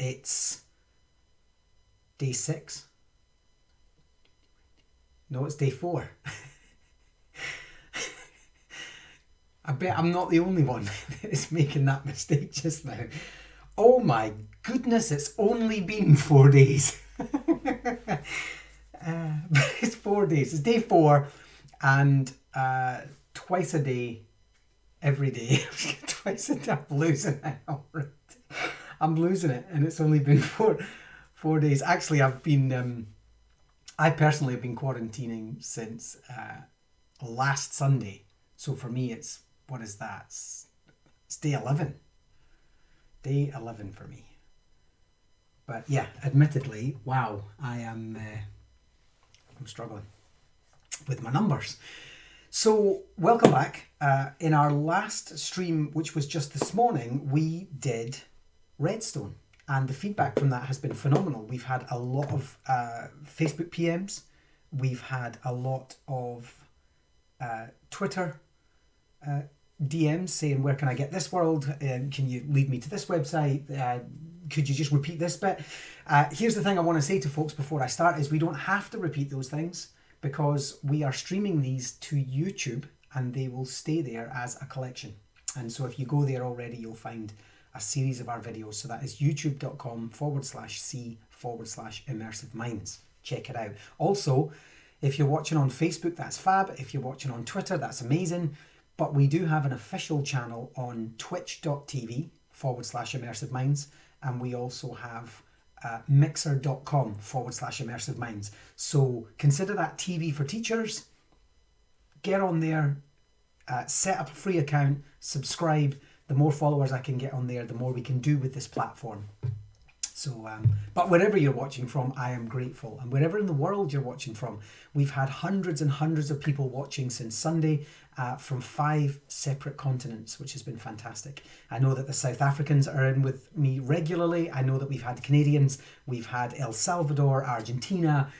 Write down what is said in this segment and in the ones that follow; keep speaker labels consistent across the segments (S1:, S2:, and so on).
S1: It's day 6. No, it's day 4. I bet I'm not the only one that is making that mistake just now. Oh my goodness, it's only been 4 days. But it's 4 days. It's day 4, and twice a day, every day. Twice a day. I'm losing it already. I'm losing it, and it's only been four days. Actually, I personally have been quarantining since last Sunday. So for me, what is that? It's day 11. Day 11 for me. But yeah, admittedly, wow, I'm struggling with my numbers. So welcome back. In our last stream, which was just this morning, we did Redstone, and the feedback from that has been phenomenal. We've had a lot of Facebook PMs. We've had a lot of Twitter DMs saying, where can I get this world? Can you lead me to this website? Could you just repeat this bit? Here's the thing I want to say to folks before I start is we don't have to repeat those things, because we are streaming these to YouTube and they will stay there as a collection. And so if you go there already, you'll find a series of our videos. So that is youtube.com/c/immersive minds. Check it out. Also, if you're watching on Facebook, that's fab. If you're watching on Twitter, that's amazing. But we do have an official channel on twitch.tv/immersive minds. And we also have mixer.com/immersive minds. So consider that TV for teachers. Get on there, set up a free account, subscribe. The more followers I can get on there, the more we can do with this platform. So, but wherever you're watching from, I am grateful. And wherever in the world you're watching from, we've had hundreds and hundreds of people watching since Sunday from 5 separate continents, which has been fantastic. I know that the South Africans are in with me regularly. I know that we've had Canadians, we've had El Salvador, Argentina,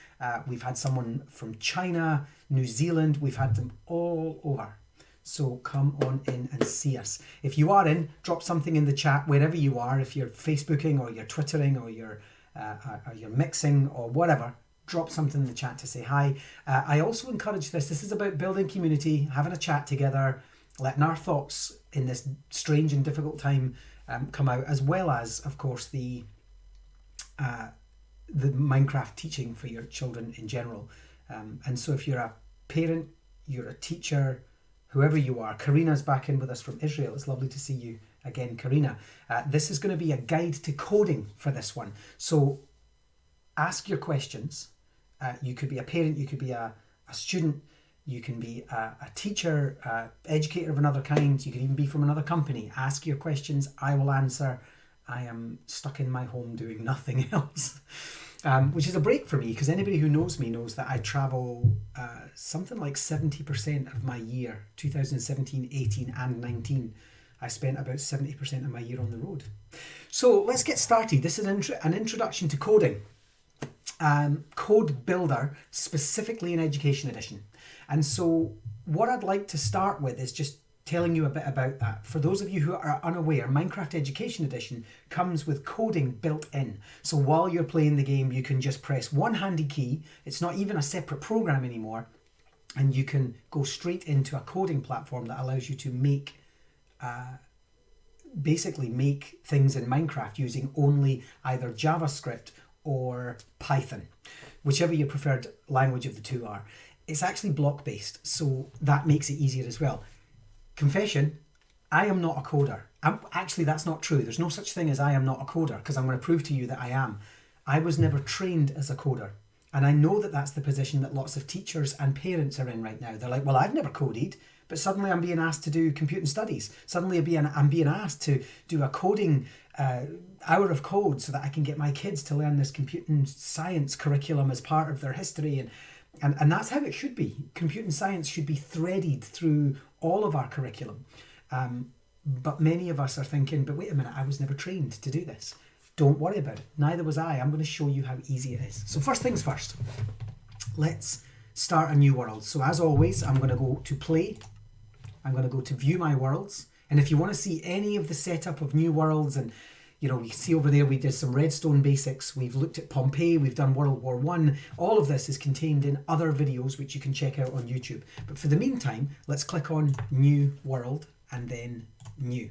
S1: we've had someone from China, New Zealand, we've had them all over. So come on in and see us. If you are in, drop something in the chat wherever you are. If you're Facebooking or you're Twittering or you're mixing or whatever, drop something in the chat to say hi. I also encourage this. This is about building community, having a chat together, letting our thoughts in this strange and difficult time come out, as well as, of course, the Minecraft teaching for your children in general. And so if you're a parent, you're a teacher, whoever you are, Karina's back in with us from Israel. It's lovely to see you again, Karina. This is going to be a guide to coding for this one. So ask your questions. You could be a parent, you could be a student, you can be a teacher, educator of another kind, you can even be from another company. Ask your questions, I will answer. I am stuck in my home doing nothing else. Which is a break for me, because anybody who knows me knows that I travel something like 70% of my year, 2017, 18 and 19. I spent about 70% of my year on the road. So let's get started. This is an introduction to coding. Code Builder, specifically in Education Edition. And so what I'd like to start with is just telling you a bit about that. For those of you who are unaware, Minecraft Education Edition comes with coding built in. So while you're playing the game, you can just press one handy key. It's not even a separate program anymore. And you can go straight into a coding platform that allows you to basically make things in Minecraft using only either JavaScript or Python, whichever your preferred language of the two are. It's actually block-based, so that makes it easier as well. Confession, I am not a coder. Actually, that's not true. There's no such thing as I am not a coder, because I'm going to prove to you that I am. I was never trained as a coder. And I know that that's the position that lots of teachers and parents are in right now. They're like, well, I've never coded, but suddenly I'm being asked to do computing studies. Suddenly I'm being asked to do a coding hour of code so that I can get my kids to learn this computing science curriculum as part of their history. And that's how it should be. Computing science should be threaded through all of our curriculum. But many of us are thinking, but wait a minute, I was never trained to do this. Don't worry about it. Neither was I. I'm going to show you how easy it is. So first things first, let's start a new world. So as always, I'm going to go to play. I'm going to go to view my worlds. And if you want to see any of the setup of new worlds and You know, we see over there we did some redstone basics, we've looked at Pompeii, we've done World War One. All of this is contained in other videos which you can check out on YouTube. But for the meantime, let's click on New World and then New.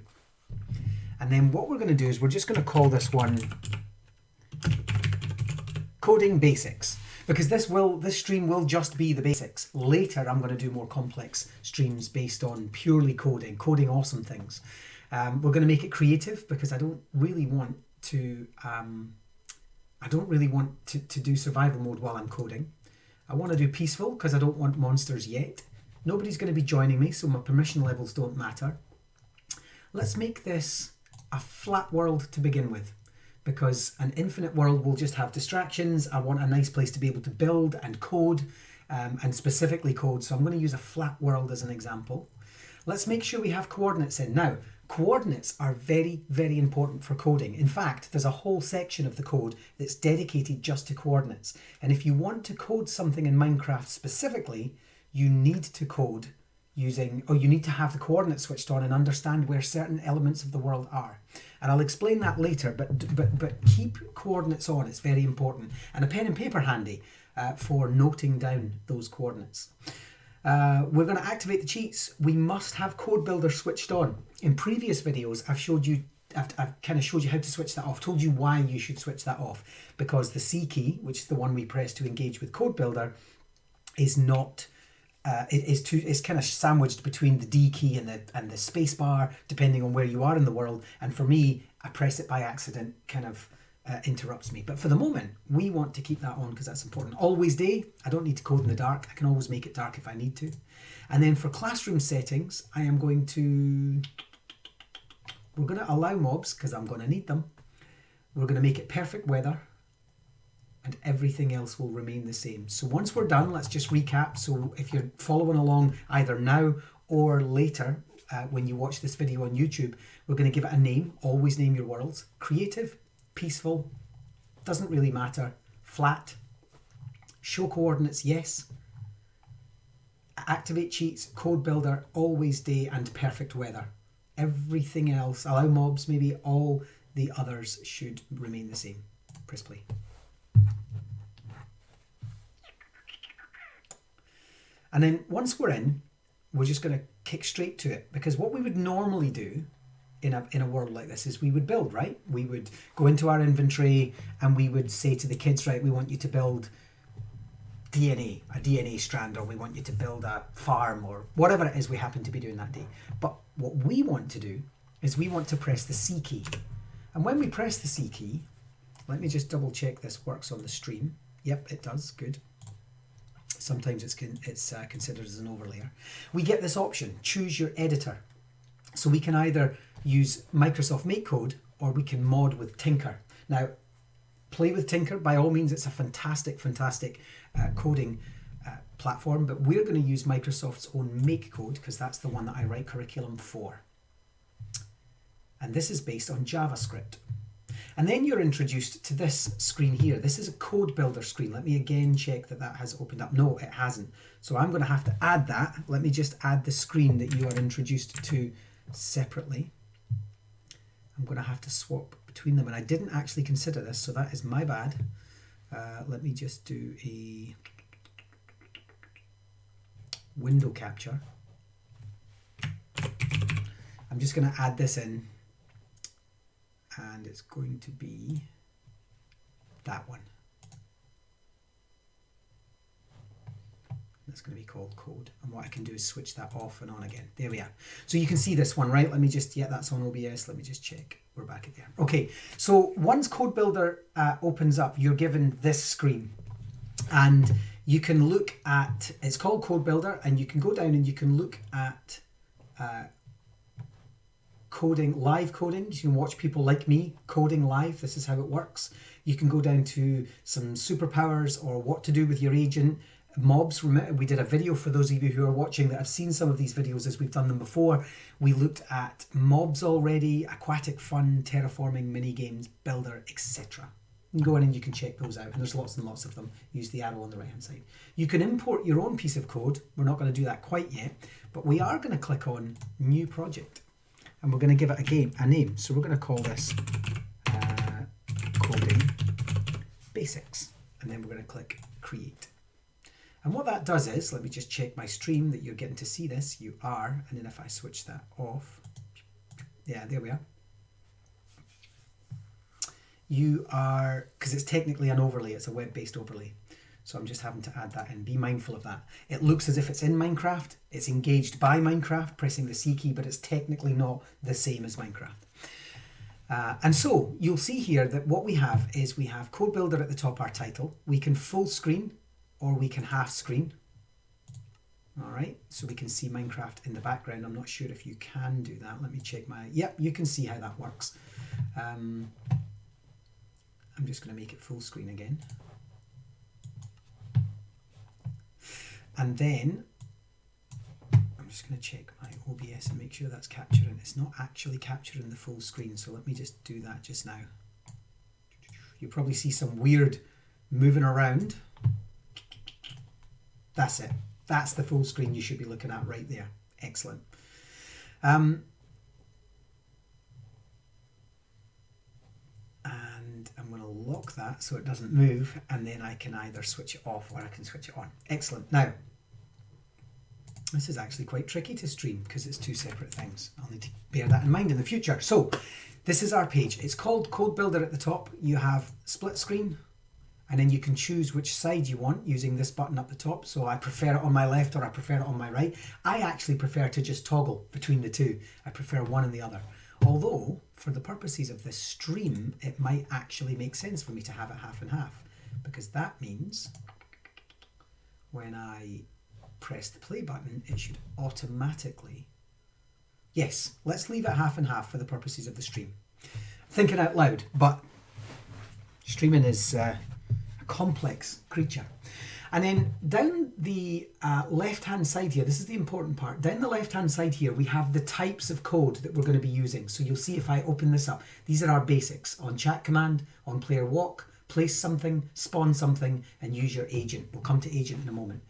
S1: And then what we're going to do is we're just going to call this one Coding Basics, because this stream will just be the basics. Later I'm going to do more complex streams based on purely coding awesome things. We're going to make it creative because I don't really want to do survival mode while I'm coding. I want to do peaceful because I don't want monsters yet. Nobody's going to be joining me, so my permission levels don't matter. Let's make this a flat world to begin with, because an infinite world will just have distractions. I want a nice place to be able to build and code, and specifically code. So I'm going to use a flat world as an example. Let's make sure we have coordinates in. Now, coordinates are very, very important for coding. In fact, there's a whole section of the code that's dedicated just to coordinates. And if you want to code something in Minecraft specifically, you need to code using, or you need to have the coordinates switched on and understand where certain elements of the world are. And I'll explain that later, but keep coordinates on, it's very important. And a pen and paper handy for noting down those coordinates. We're going to activate the cheats. We must have Code Builder switched on. In previous videos, I've kind of showed you how to switch that off, told you why you should switch that off, because the C key, which is the one we press to engage with Code Builder, is not, it's kind of sandwiched between the D key and the space bar, depending on where you are in the world. And for me, I press it by accident, kind of interrupts me. But for the moment, we want to keep that on because that's important. Always day, I don't need to code in the dark. I can always make it dark if I need to. And then for classroom settings, we're going to allow mobs because I'm going to need them. We're going to make it perfect weather, and everything else will remain the same. So once we're done, let's just recap. So if you're following along either now or later, when you watch this video on YouTube, we're going to give it a name. Always name your worlds. Creative, peaceful, doesn't really matter. Flat, show coordinates, yes. Activate cheats, Code Builder, always day, and perfect weather. Everything else, allow mobs, maybe all the others should remain the same. Press play. And then once we're in, we're just going to kick straight to it, because what we would normally do in a world like this is we would build, right? We would go into our inventory and we would say to the kids, right, we want you to build a DNA strand, or we want you to build a farm, or whatever it is we happen to be doing that day. But what we want to do is we want to press the C key. And when we press the C key, let me just double check this works on the stream. Yep, it does, good. Sometimes it's considered as an overlayer. We get this option, choose your editor. So we can either use Microsoft MakeCode or we can mod with Tinker. Now, play with Tinker, by all means, it's a fantastic coding platform, but we're going to use Microsoft's own MakeCode because that's the one that I write curriculum for. And this is based on JavaScript. And then you're introduced to this screen here. This is a Code Builder screen. Let me again check that that has opened up. No, it hasn't. So I'm going to have to add that. Let me just add the screen that you are introduced to separately. I'm going to have to swap between them. And I didn't actually consider this, so that is my bad. Let me just do a window capture. I'm just going to add this in. And it's going to be that one. That's going to be called code. And what I can do is switch that off and on again. There we are. So you can see this one, right? Let me just, yeah, that's on OBS. Let me just check. We're back at there. Okay, so once Code Builder opens up, you're given this screen. And you can look at, it's called Code Builder, and you can go down and you can look at coding, live coding. You can watch people like me coding live. This is how it works. You can go down to some superpowers or what to do with your agent. Mobs, we did a video for those of you who are watching that have seen some of these videos as we've done them before. We looked at mobs already, aquatic fun, terraforming, mini games, builder, etc. You can go in and you can check those out, and there's lots and lots of them. Use the arrow on the right hand side. You can import your own piece of code. We're not going to do that quite yet, but we are going to click on New Project. And we're going to give it a name. So we're going to call this basics, and then we're going to click create. And what that does is, let me just check my stream that you're getting to see this. You are, and then if I switch that off, yeah, there we are. You are, because it's technically an overlay, it's a web-based overlay. So I'm just having to add that in. Be mindful of that. It looks as if it's in Minecraft. It's engaged by Minecraft, pressing the C key, but it's technically not the same as Minecraft. And so you'll see here that what we have is we have Code Builder at the top, our title. We can full screen or we can half screen. All right, so we can see Minecraft in the background. I'm not sure if you can do that. Let me check my, yep, you can see how that works. I'm just going to make it full screen again. And then I'm just going to check my OBS and make sure that's capturing. It's not actually capturing the full screen, so let me just do that just now. You'll probably see some weird moving around. That's it. That's the full screen you should be looking at right there. Excellent. And I'm going to lock that so it doesn't move, and then I can either switch it off or I can switch it on. Excellent. Now, this is actually quite tricky to stream because it's two separate things. I'll need to bear that in mind in the future. So this is our page. It's called Code Builder at the top. You have split screen, and then you can choose which side you want using this button up the top. So I prefer it on my left or I prefer it on my right. I actually prefer to just toggle between the two. I prefer one and the other. Although, for the purposes of this stream, it might actually make sense for me to have it half and half, because that means when I press the play button, it should automatically... Yes, let's leave it half and half for the purposes of the stream. Thinking out loud, but streaming is a complex creature. And then down the left-hand side here, this is the important part. Down the left-hand side here, we have the types of code that we're going to be using. So you'll see if I open this up, these are our basics. On chat command, on player walk, place something, spawn something, and use your agent. We'll come to agent in a moment.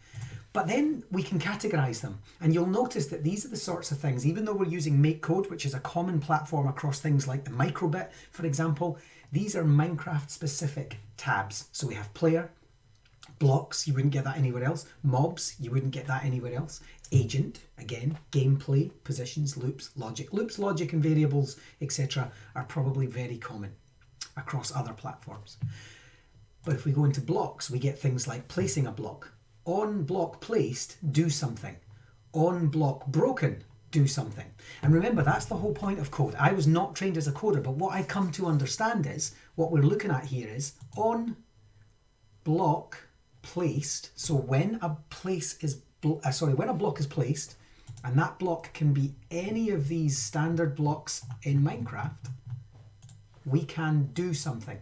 S1: But then we can categorize them. And you'll notice that these are the sorts of things, even though we're using MakeCode, which is a common platform across things like the microbit, for example, these are Minecraft-specific tabs. So we have player, blocks, you wouldn't get that anywhere else. Mobs, you wouldn't get that anywhere else. Agent, again, gameplay, positions, loops, logic. Loops, logic, and variables, etc. are probably very common across other platforms. But if we go into blocks, we get things like placing a block. On block placed, do something. On block broken, do something. And remember, that's the whole point of code. I was not trained as a coder, but what I've come to understand is, what we're looking at here is on block placed. So when a when a block is placed, and that block can be any of these standard blocks in Minecraft, we can do something.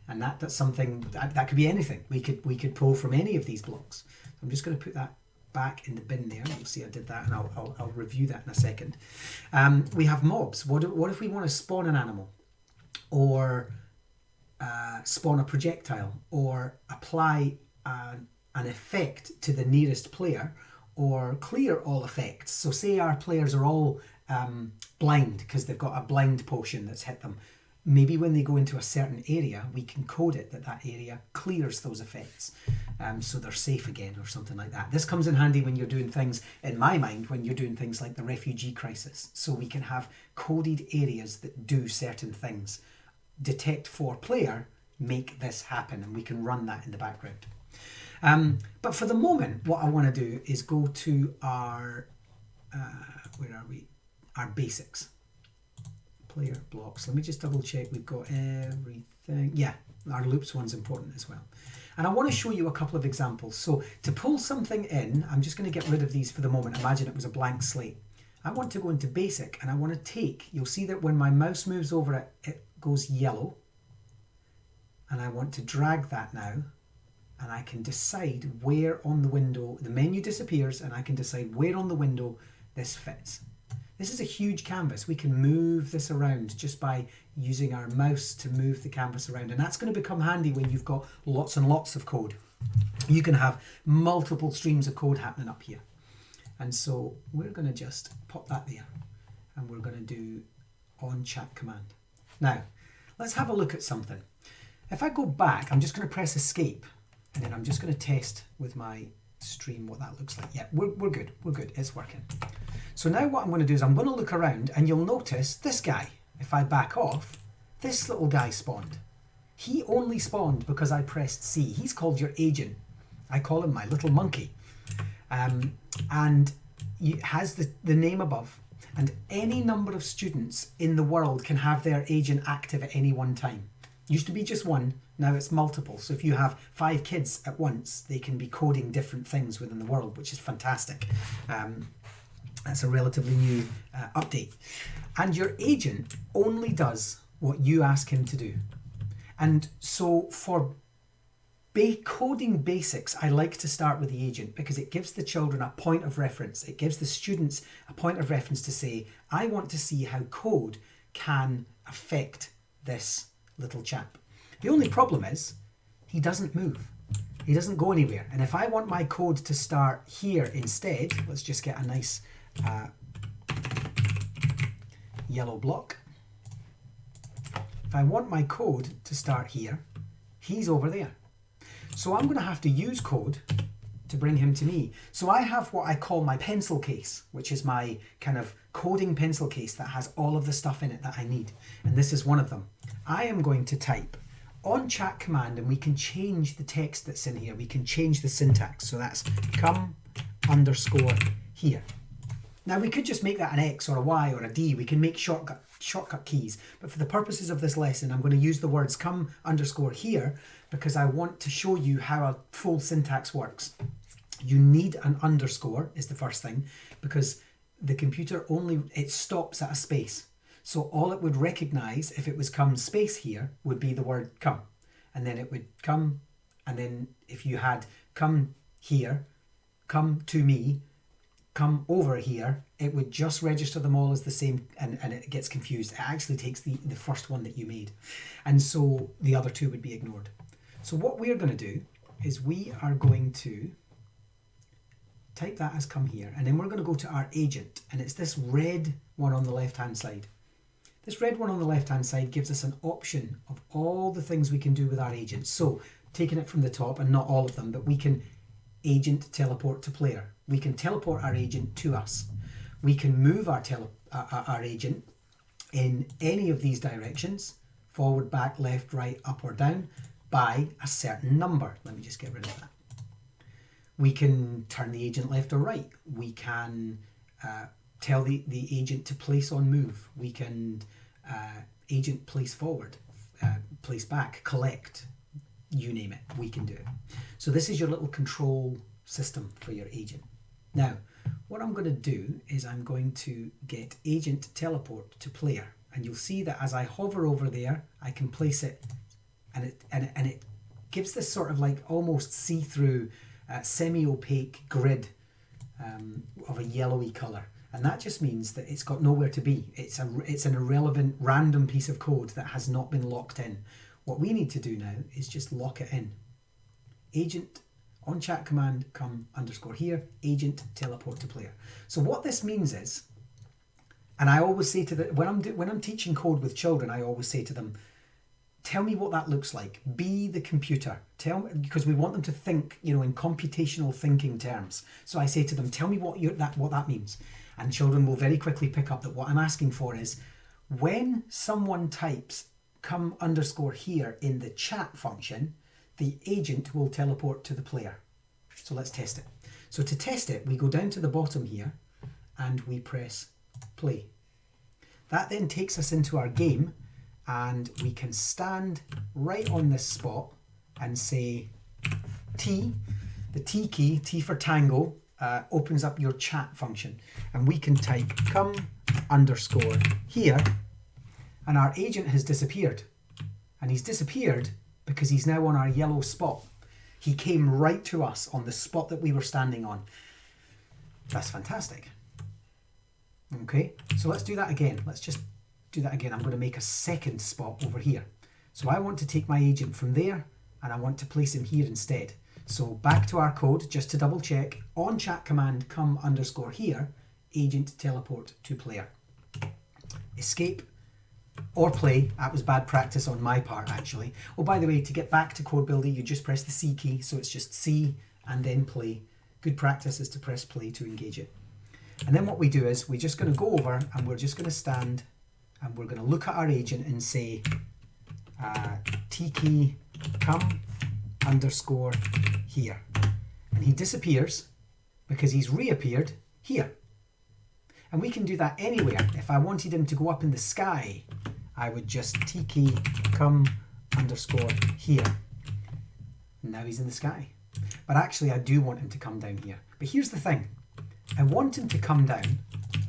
S1: And that's something that could be anything. We could pull from any of these blocks. I'm just going to put that back in the bin there. You'll see I did that, and I'll review that in a second. We have mobs. What if we want to spawn an animal, or spawn a projectile, or apply an effect to the nearest player, or clear all effects? So say our players are all blind because they've got a blind potion that's hit them. Maybe when they go into a certain area, we can code it that area clears those effects, so they're safe again or something like that. This comes in handy when you're doing things, in my mind, when you're doing things like the refugee crisis. So we can have coded areas that do certain things. Detect for player, make this happen, and we can run that in the background. But for the moment, what I want to do is go to our, where are we? Our basics. Player blocks. Let me just double check we've got everything. Yeah, our loops one's important as well. And I want to show you a couple of examples. So to pull something in, I'm just going to get rid of these for the moment. Imagine it was a blank slate. I want to go into basic, and I want to take, you'll see that when my mouse moves over it, it goes yellow. And I want to drag that now, and I can decide where on the window, the menu disappears, and I can decide where on the window this fits. This is a huge canvas. We can move this around just by using our mouse to move the canvas around. And that's going to become handy when you've got lots and lots of code. You can have multiple streams of code happening up here. And so we're going to just pop that there. And we're going to do on chat command. Now, let's have a look at something. If I go back, I'm just going to press escape, and then I'm just going to test with my stream what that looks like. Yeah, we're good. We're good. It's working. So now what I'm going to do is I'm going to look around, and you'll notice this guy. If I back off, this little guy spawned. He only spawned because I pressed C. He's called your agent. I call him my little monkey. And he has the name above. And any number of students in the world can have their agent active at any one time. Used to be just one, now it's multiple. So if you have 5 kids at once, they can be coding different things within the world, which is fantastic. That's a relatively new update. And your agent only does what you ask him to do. And so for coding basics, I like to start with the agent because it gives the children a point of reference. It gives the students a point of reference to say, I want to see how code can affect this little chap. The only problem is he doesn't move. He doesn't go anywhere. And if I want my code to start here instead, let's just get a nice yellow block. If I want my code to start here, he's over there. So I'm going to have to use code to bring him to me. So I have what I call my pencil case, which is my kind of coding pencil case that has all of the stuff in it that I need. And this is one of them. I am going to type on chat command, and we can change the text that's in here. We can change the syntax. So that's come underscore here. Now we could just make that an X or a Y or a D. We can make shortcut keys. But for the purposes of this lesson, I'm going to use the words come underscore here because I want to show you how a full syntax works. You need an underscore is the first thing because the computer it stops at a space. So all it would recognize if it was come space here would be the word come. And then it would come, and then if you had come here, come to me, come over here, it would just register them all as the same, and it gets confused. It actually takes the first one that you made. And so the other two would be ignored. So what we're going to do is we are going to type that as come here, and then we're going to go to our agent, and it's this red one on the left-hand side. This red one on the left-hand side gives us an option of all the things we can do with our agent. So taking it from the top, and not all of them, but we can agent teleport to player. We can teleport our agent to us. We can move our agent in any of these directions, forward, back, left, right, up or down, by a certain number. Let me just get rid of that. We can turn the agent left or right. We can tell the agent to place on move. We can agent place forward, place back, collect, you name it, we can do it. So this is your little control system for your agent. Now, what I'm going to do is I'm going to get agent teleport to player, and you'll see that as I hover over there, I can place it, and it gives this sort of like almost see-through, semi-opaque grid of a yellowy color. And that just means that it's got nowhere to be. It's an irrelevant random piece of code that has not been locked in. What we need to do now is just lock it in. Agent on chat command come underscore here, agent teleport to player. So what this means is, and I always say to when I'm teaching code with children, I always say to them, tell me what that looks like. Be the computer. Because we want them to think, in computational thinking terms. So I say to them, tell me what that means. And children will very quickly pick up that what I'm asking for is when someone types come underscore here in the chat function, the agent will teleport to the player. So let's test it. So to test it, we go down to the bottom here and we press play. That then takes us into our game, and we can stand right on this spot and say T, the T key, T for tango, opens up your chat function, and we can type come underscore here, and our agent has disappeared. And he's disappeared because he's now on our yellow spot. He came right to us on the spot that we were standing on. That's fantastic. Okay, so let's do that again. Let's just do that again. I'm going to make a second spot over here. So I want to take my agent from there, and I want to place him here instead. So back to our code, just to double check, on chat command come underscore here, agent teleport to player. Escape, or play. That was bad practice on my part, actually. Oh, by the way, to get back to Code Builder, you just press the C key, so it's just C and then play. Good practice is to press play to engage it. And then what we do is we're just going to go over and we're just going to stand and we're going to look at our agent and say T key come underscore here. And he disappears because he's reappeared here. And we can do that anywhere. If I wanted him to go up in the sky, I would just T key come underscore here. And now he's in the sky. But actually I do want him to come down here. But here's the thing. I want him to come down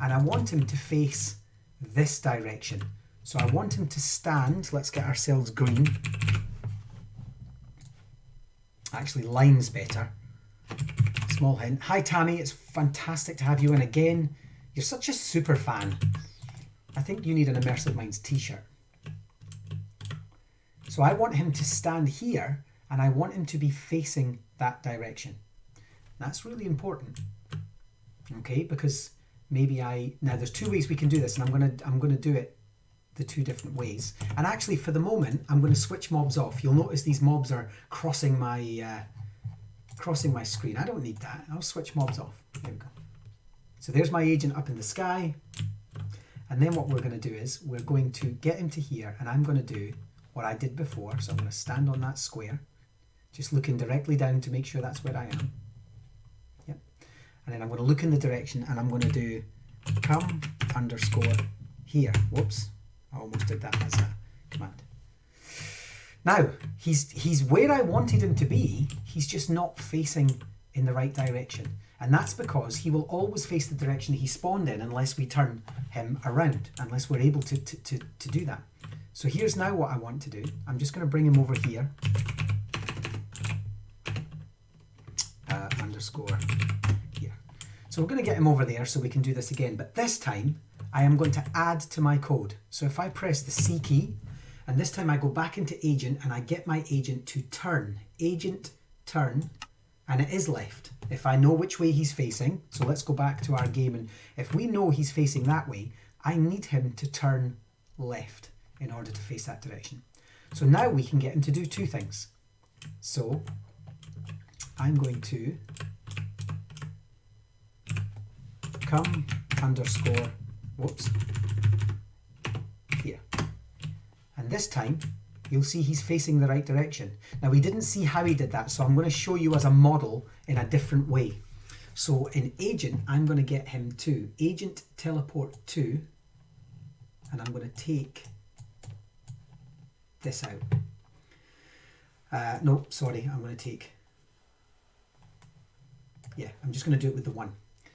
S1: and I want him to face this direction. So I want him to stand. Let's get ourselves green. Actually, line's better. Small hint. Hi Tammy, it's fantastic to have you in again. You're such a super fan. I think you need an Immersive Minds t-shirt. So I want him to stand here and I want him to be facing that direction. That's really important. Okay, because maybe now there's two ways we can do this, and I'm gonna do it the two different ways. And actually, for the moment, I'm going to switch mobs off. You'll notice these mobs are crossing my screen. I don't need that. I'll switch mobs off. There we go. So there's my agent up in the sky. And then what we're going to do is we're going to get him to here, and I'm going to do what I did before. So I'm going to stand on that square, just looking directly down to make sure that's where I am. Yep. And then I'm going to look in the direction, and I'm going to do come underscore here. Whoops. I almost did that as a command. Now, he's where I wanted him to be, he's just not facing in the right direction. And that's because he will always face the direction he spawned in unless we turn him around, unless we're able to do that. So here's now what I want to do. I'm just going to bring him over here. Underscore here. So we're going to get him over there so we can do this again. But this time, I am going to add to my code. So if I press the C key, and this time I go back into agent and I get my agent to turn. Agent turn, and it is left. If I know which way he's facing, so let's go back to our game, and if we know he's facing that way, I need him to turn left in order to face that direction. So now we can get him to do two things. So I'm going to come underscore whoops, here. And this time, you'll see he's facing the right direction. Now, we didn't see how he did that, so I'm going to show you as a model in a different way. So in agent, I'm going to get him to agent teleport to, and I'm going to take this out. No, sorry, I'm going to take, yeah, I'm just going to do it with the 1.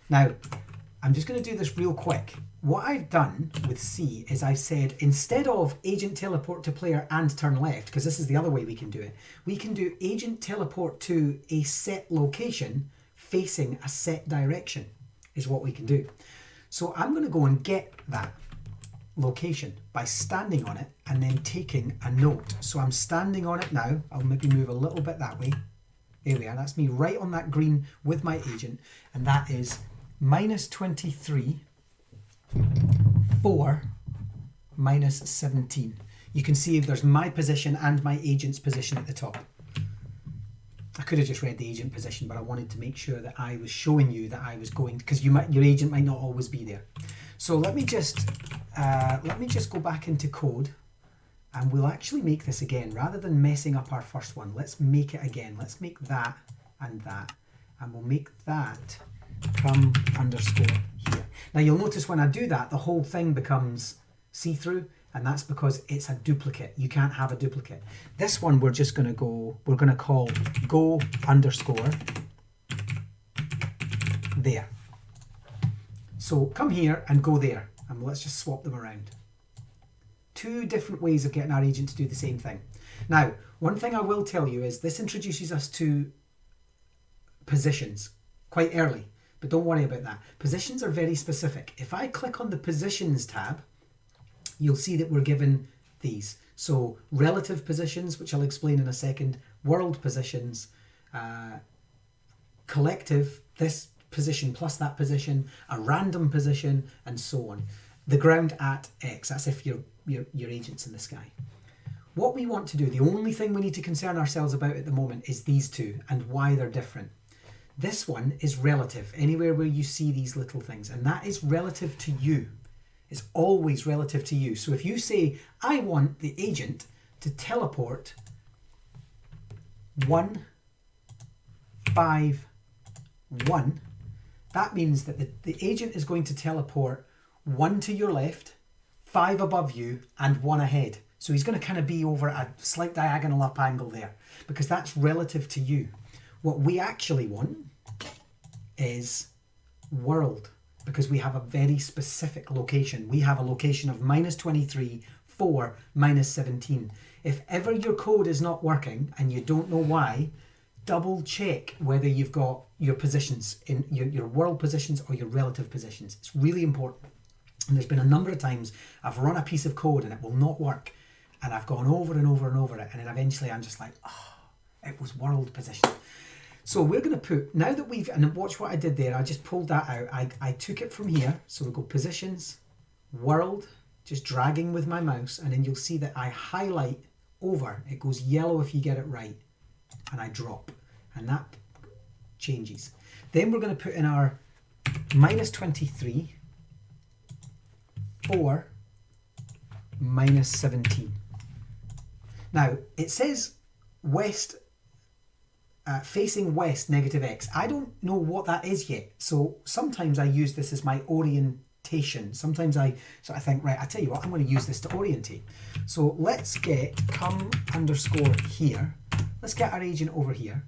S1: Now, I'm just going to do this real quick. What I've done with C is I've said, instead of agent teleport to player and turn left, because this is the other way we can do it, we can do agent teleport to a set location facing a set direction, is what we can do. So I'm going to go and get that location by standing on it and then taking a note. So I'm standing on it now. I'll maybe move a little bit that way. There we are. That's me right on that green with my agent, and that is -23, 4, -17. You can see there's my position and my agent's position at the top. I could have just read the agent position, but I wanted to make sure that I was showing you that I was going, because your agent might not always be there. So let me just go back into code, and we'll actually make this again rather than messing up our first one. Let's make it again. Let's make that, and we'll make that come underscore here. Now you'll notice when I do that, the whole thing becomes see-through, and that's because it's a duplicate. You can't have a duplicate. This one we're just going to call go underscore there. So come here and go there, and let's just swap them around. Two different ways of getting our agent to do the same thing. Now, one thing I will tell you is this introduces us to positions quite early. But don't worry about that. Positions are very specific. If I click on the Positions tab, you'll see that we're given these. So relative positions, which I'll explain in a second, world positions, collective, this position plus that position, a random position, and so on. The ground at X, that's if you're your agents in the sky. What we want to do, the only thing we need to concern ourselves about at the moment is these two and why they're different. This one is relative, anywhere where you see these little things, and that is relative to you. It's always relative to you. So if you say, I want the agent to teleport 1, 5, 1, that means that the agent is going to teleport 1 to your left, 5 above you, and 1 ahead. So he's going to kind of be over a slight diagonal up angle there, because that's relative to you. What we actually want is world, because we have a very specific location. We have a location of -23, 4, -17. If ever your code is not working and you don't know why, double check whether you've got your positions in your world positions or your relative positions. It's really important. And there's been a number of times I've run a piece of code and it will not work. And I've gone over and over and over it. And then eventually I'm just like, oh, it was world position. So we're going to put, now that we've, and watch what I did there. I just pulled that out. I took it from here. So we'll go positions, world, just dragging with my mouse. And then you'll see that I highlight over. It goes yellow if you get it right. And I drop. And that changes. Then we're going to put in our -23, 4, -17. Now, it says west, facing west, -x. I don't know what that is yet. So sometimes I use this as my orientation. Sometimes I think, right, I tell you what, I'm going to use this to orientate. So let's get come_here. Let's get our agent over here.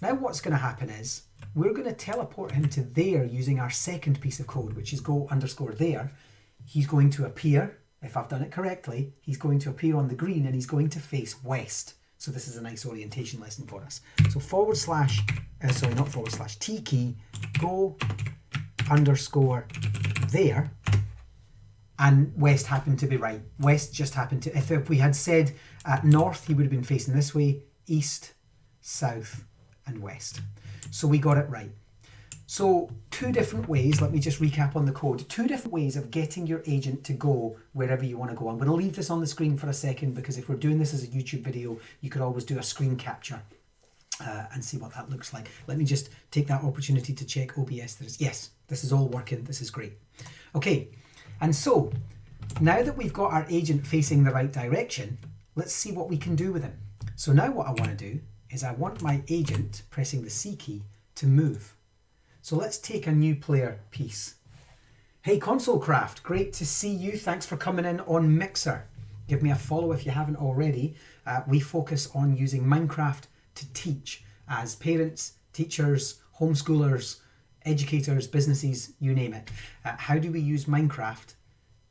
S1: Now what's going to happen is we're going to teleport him to there using our second piece of code, which is go_there. He's going to appear. If I've done it correctly, he's going to appear on the green and he's going to face west. So this is a nice orientation lesson for us. So /, T key, go_there, and west happened to be right. West just happened to, if we had said north, he would have been facing this way, east, south, and west. So we got it right. So 2 different ways, let me just recap on the code, 2 different ways of getting your agent to go wherever you want to go. I'm going to leave this on the screen for a second, because if we're doing this as a YouTube video, you could always do a screen capture and see what that looks like. Let me just take that opportunity to check OBS. Yes, this is all working. This is great. Okay, and so now that we've got our agent facing the right direction, let's see what we can do with him. So now what I want to do is I want my agent, pressing the C key, to move. So let's take a new player piece. Hey ConsoleCraft, great to see you. Thanks for coming in on Mixer. Give me a follow if you haven't already. We focus on using Minecraft to teach as parents, teachers, homeschoolers, educators, businesses, you name it. How do we use Minecraft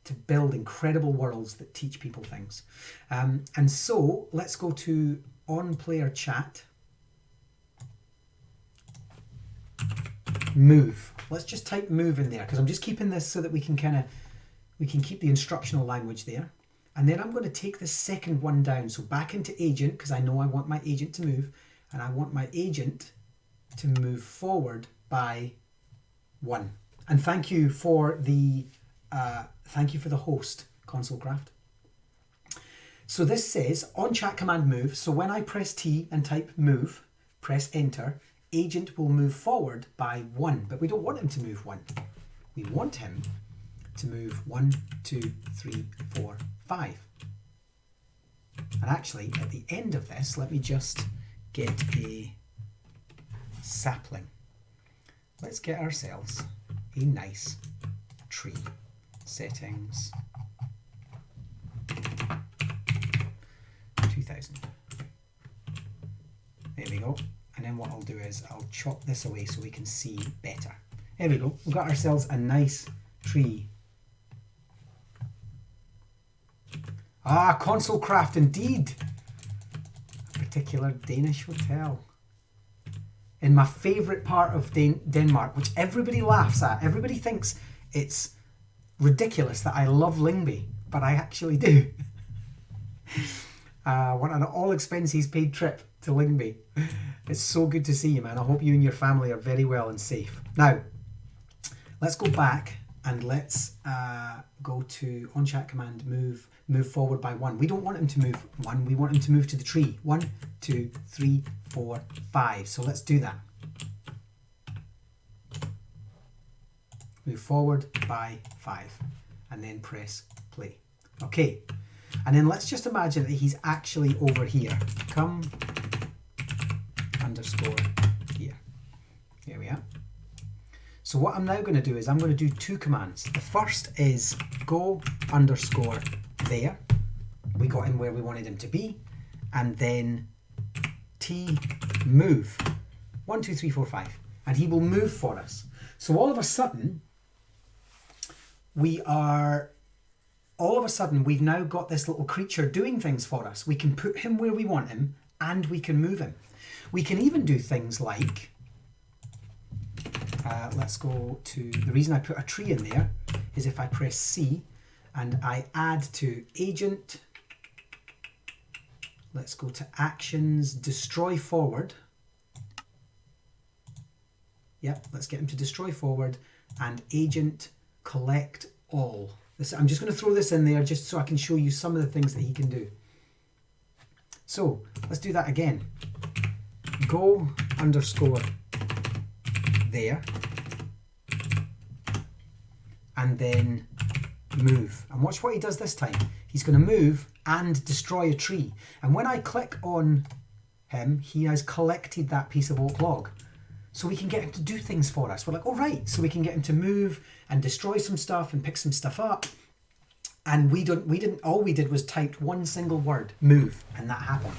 S1: to build incredible worlds that teach people things? And so let's go to on player chat. Move. Let's just type move in there, because I'm just keeping this so that we can keep the instructional language there. And then I'm going to take the second one down. So back into agent, because I know I want my agent to move, and I want my agent to move forward by 1. And thank you for the host, ConsoleCraft. So this says on chat command move. So when I press T and type move, press enter, agent will move forward by 1, but we don't want him to move 1. We want him to move 1, 2, 3, 4, 5. And actually, at the end of this, let me just get a sapling. Let's get ourselves a nice tree. Settings 2000. There we go. And then what I'll do is I'll chop this away so we can see better. There we go. We've got ourselves a nice tree. Ah, ConsoleCraft indeed. A particular Danish hotel. In my favourite part of Denmark, which everybody laughs at. Everybody thinks it's ridiculous that I love Lyngby, but I actually do. Want an all expenses paid trip to Lyngby. It's so good to see you, man. I hope you and your family are very well and safe. Now, let's go back and let's go to on chat command move move forward by 1. We don't want him to move 1, we want him to move to the tree. 1, 2, 3, 4, 5. So let's do that. Move forward by 5 and then press play. Okay, and then let's just imagine that he's actually over here. Come underscore here. Here we are. So what I'm now going to do is I'm going to do 2 commands. The first is go underscore there. We got him where we wanted him to be. And then T move. 1, 2, 3, 4, 5. And he will move for us. So all of a sudden, we've now got this little creature doing things for us. We can put him where we want him and we can move him. We can even do things like, let's go to, the reason I put a tree in there is if I press C and I add to agent, let's go to actions, destroy forward. Yep, let's get him to destroy forward and agent collect all. I'm just going to throw this in there just so I can show you some of the things that he can do. So let's do that again. Go underscore there and then move. And watch what he does this time. He's going to move and destroy a tree. And when I click on him, he has collected that piece of oak log. So we can get him to do things for us. We're like, oh right, so we can get him to move and destroy some stuff and pick some stuff up. And all we did was typed one single word, move, and that happened.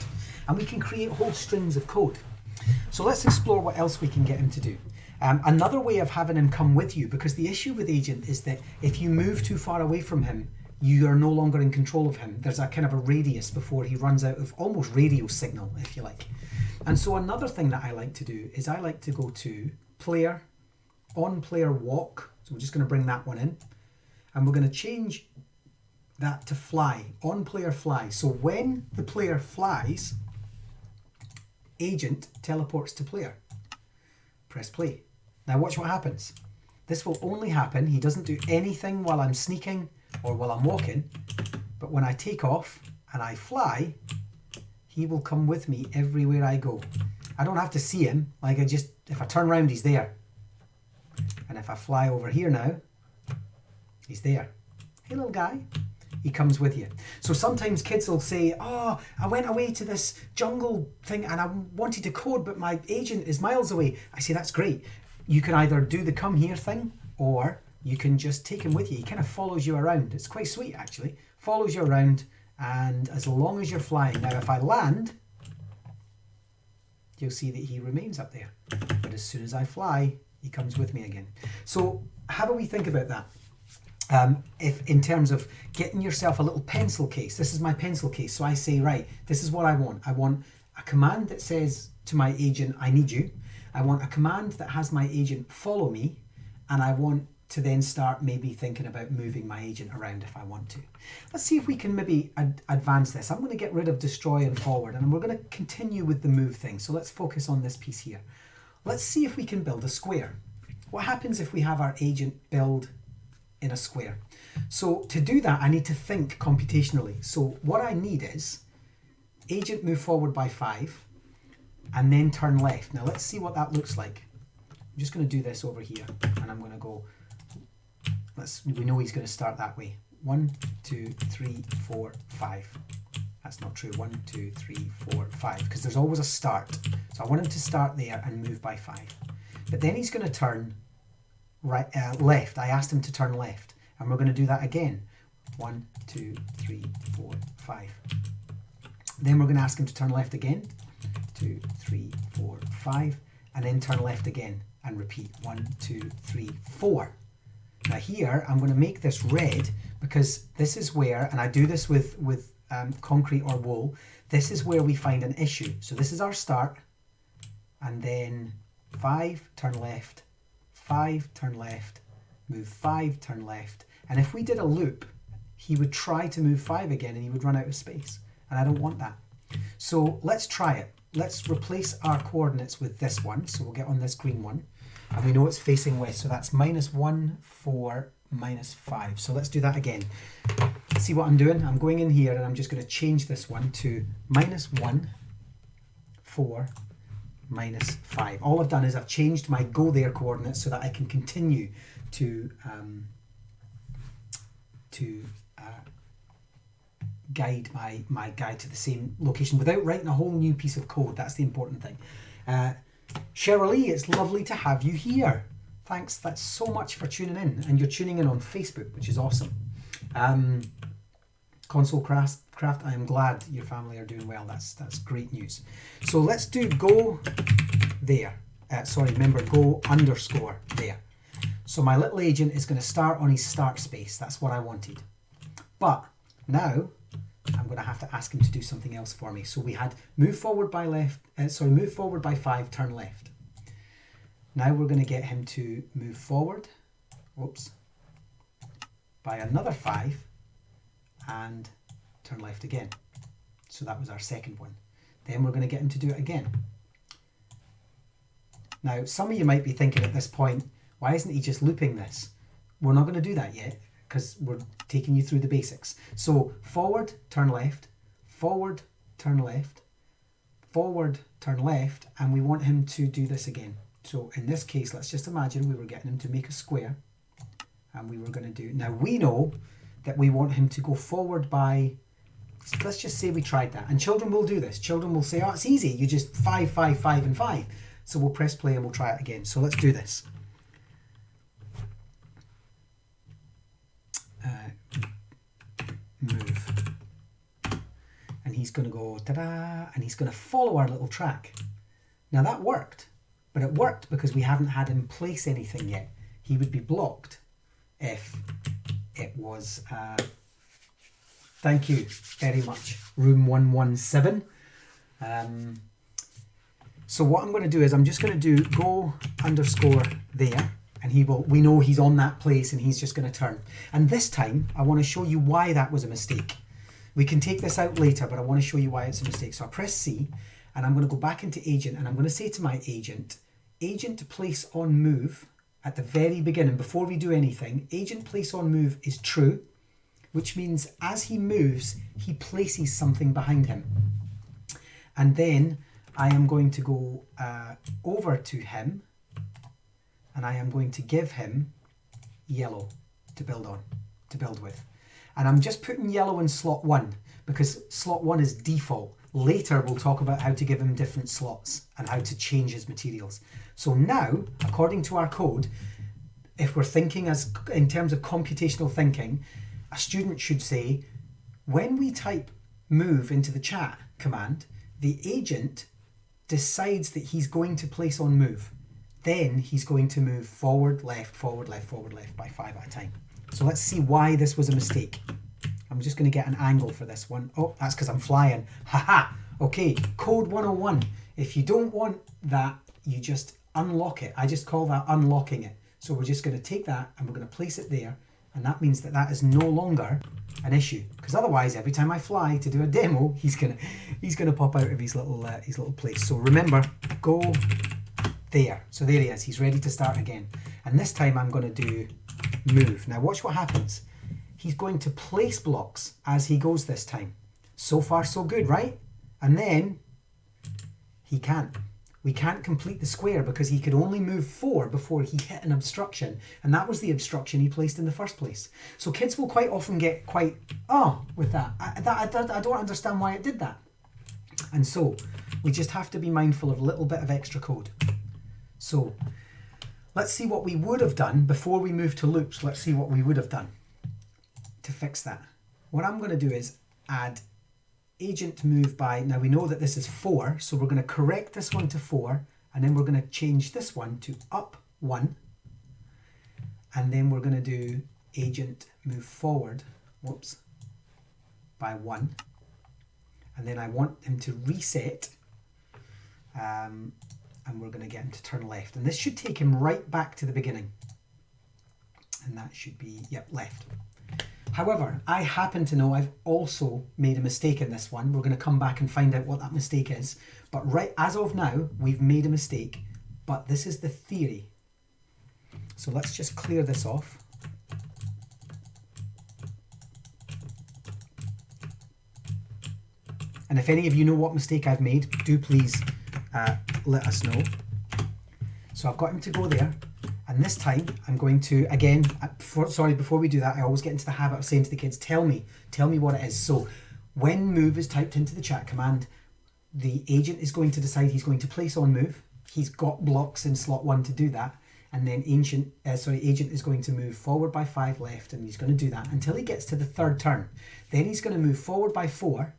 S1: And we can create whole strings of code. So let's explore what else we can get him to do. Another way of having him come with you, because the issue with agent is that if you move too far away from him, you are no longer in control of him. There's a kind of a radius before he runs out of almost radio signal, if you like. And so another thing that I like to do is I like to go to player, on player walk. So we're just going to bring that one in. And we're going to change that to fly, on player fly. So when the player flies, agent teleports to player. Press play. Now watch what happens. This will only happen, he doesn't do anything while I'm sneaking or while I'm walking, but when I take off and I fly, he will come with me everywhere I go. I don't have to see him, like if I turn around, he's there. And if I fly over here now, he's there. Hey little guy, he comes with you. So sometimes kids will say, oh, I went away to this jungle thing and I wanted to code, but my agent is miles away. I say, that's great. You can either do the come here thing or you can just take him with you. He kind of follows you around. It's quite sweet actually. Follows you around, and as long as you're flying. Now if I land, you'll see that he remains up there. But as soon as I fly, he comes with me again. So how do we think about that? If in terms of getting yourself a little pencil case, this is my pencil case. So I say, right, this is what I want. I want a command that says to my agent, I need you. I want a command that has my agent follow me. And I want to then start maybe thinking about moving my agent around if I want to. Let's see if we can maybe advance this. I'm going to get rid of destroy and forward, and we're going to continue with the move thing. So let's focus on this piece here. Let's see if we can build a square. What happens if we have our agent build in a square? So to do that, I need to think computationally. So what I need is agent move forward by 5 and then turn left. Now let's see what that looks like. I'm just going to do this over here and I'm going to go, we know he's going to start that way. 1, 2, 3, 4, 5. That's not true. 1, 2, 3, 4, 5, because there's always a start. So I want him to start there and move by 5. But then he's going to turn right, left. I asked him to turn left, and we're going to do that again. 1, 2, 3, 4, 5. Then we're going to ask him to turn left again. 2, 3, 4, 5, and then turn left again and repeat. 1, 2, 3, 4. Now here I'm going to make this red because this is where, and I do this with concrete or wool, this is where we find an issue. So this is our start, and then 5, turn left, 5, turn left, move 5, turn left. And if we did a loop, he would try to move 5 again and he would run out of space. And I don't want that. So let's try it. Let's replace our coordinates with this one. So we'll get on this green one. And we know it's facing west. So that's -1, 4, -5. So let's do that again. See what I'm doing? I'm going in here and I'm just going to change this one to -1, 4, -5. All I've done is I've changed my go there coordinates so that I can continue to guide my guide to the same location without writing a whole new piece of code. That's the important thing. Cheryl, it's lovely to have you here. Thanks, that's so much for tuning in, and you're tuning in on Facebook, which is awesome. Console Craft, I am glad your family are doing well. That's great news. So let's do go there. Sorry, remember go underscore there. So my little agent is going to start on his start space. That's what I wanted. But now I'm going to have to ask him to do something else for me. So we had move forward by move forward by 5, turn left. Now we're going to get him to move forward, whoops, by another 5 and turn left again. So that was our second one. Then we're going to get him to do it again. Now, some of you might be thinking at this point, why isn't he just looping this? We're not going to do that yet because we're taking you through the basics. So forward, turn left, forward, turn left, forward, turn left, and we want him to do this again. So in this case, let's just imagine we were getting him to make a square, and we were going to do, now we know that we want him to go forward by, let's just say we tried that, and children will do this. Children will say, oh, it's easy, you just 5, 5, 5 and 5. So we'll press play and we'll try it again. So let's do this. Move. And he's going to go ta-da, and he's going to follow our little track. Now that worked, but it worked because we haven't had him place anything yet. He would be blocked if it was, thank you very much, room 117. So what I'm going to do is I'm just going to do go underscore there, and we know he's on that place and he's just going to turn. And this time I want to show you why that was a mistake. We can take this out later, but I want to show you why it's a mistake. So I press C and I'm going to go back into agent, and I'm going to say to my agent place on move at the very beginning before we do anything. Agent place on move is true, which means as he moves, he places something behind him. And then I am going to go over to him, and I am going to give him yellow to build with. And I'm just putting yellow in slot 1 because slot 1 is default. Later we'll talk about how to give him different slots and how to change his materials. So now, according to our code, if we're thinking in terms of computational thinking, a student should say, when we type move into the chat command, the agent decides that he's going to place on move. Then he's going to move forward, left, forward, left, forward, left by 5 at a time. So let's see why this was a mistake. I'm just going to get an angle for this one. Oh, that's because I'm flying. Haha. Okay, code 101. If you don't want that, you just unlock it. I just call that unlocking it. So we're just going to take that and we're going to place it there. And that means that that is no longer an issue, because otherwise every time I fly to do a demo, he's gonna pop out of his little place. So remember, go there. So there he is. He's ready to start again. And this time I'm going to do move. Now watch what happens. He's going to place blocks as he goes this time. So far so good, right? And then he can't. We can't complete the square because he could only move 4 before he hit an obstruction, and that was the obstruction he placed in the first place. So kids will quite often get quite, with that. I don't understand why it did that. And so we just have to be mindful of a little bit of extra code. So let's see what we would have done before we move to loops. Let's see what we would have done to fix that. What I'm going to do is add agent move by, now we know that this is 4, so we're going to correct this one to 4, and then we're going to change this one to up 1, and then we're going to do agent move forward, by 1, and then I want him to reset, and we're going to get him to turn left, and this should take him right back to the beginning, and that should be, left. However, I happen to know I've also made a mistake in this one. We're going to come back and find out what that mistake is. But right as of now, we've made a mistake. But this is the theory. So let's just clear this off. And if any of you know what mistake I've made, do please let us know. So I've got him to go there. And this time I'm going to, again, before we do that, I always get into the habit of saying to the kids, tell me what it is. So when move is typed into the chat command, the agent is going to decide he's going to place on move. He's got blocks in slot 1 to do that. And then agent is going to move forward by 5 left, and he's going to do that until he gets to the 3rd turn. Then he's going to move forward by 4.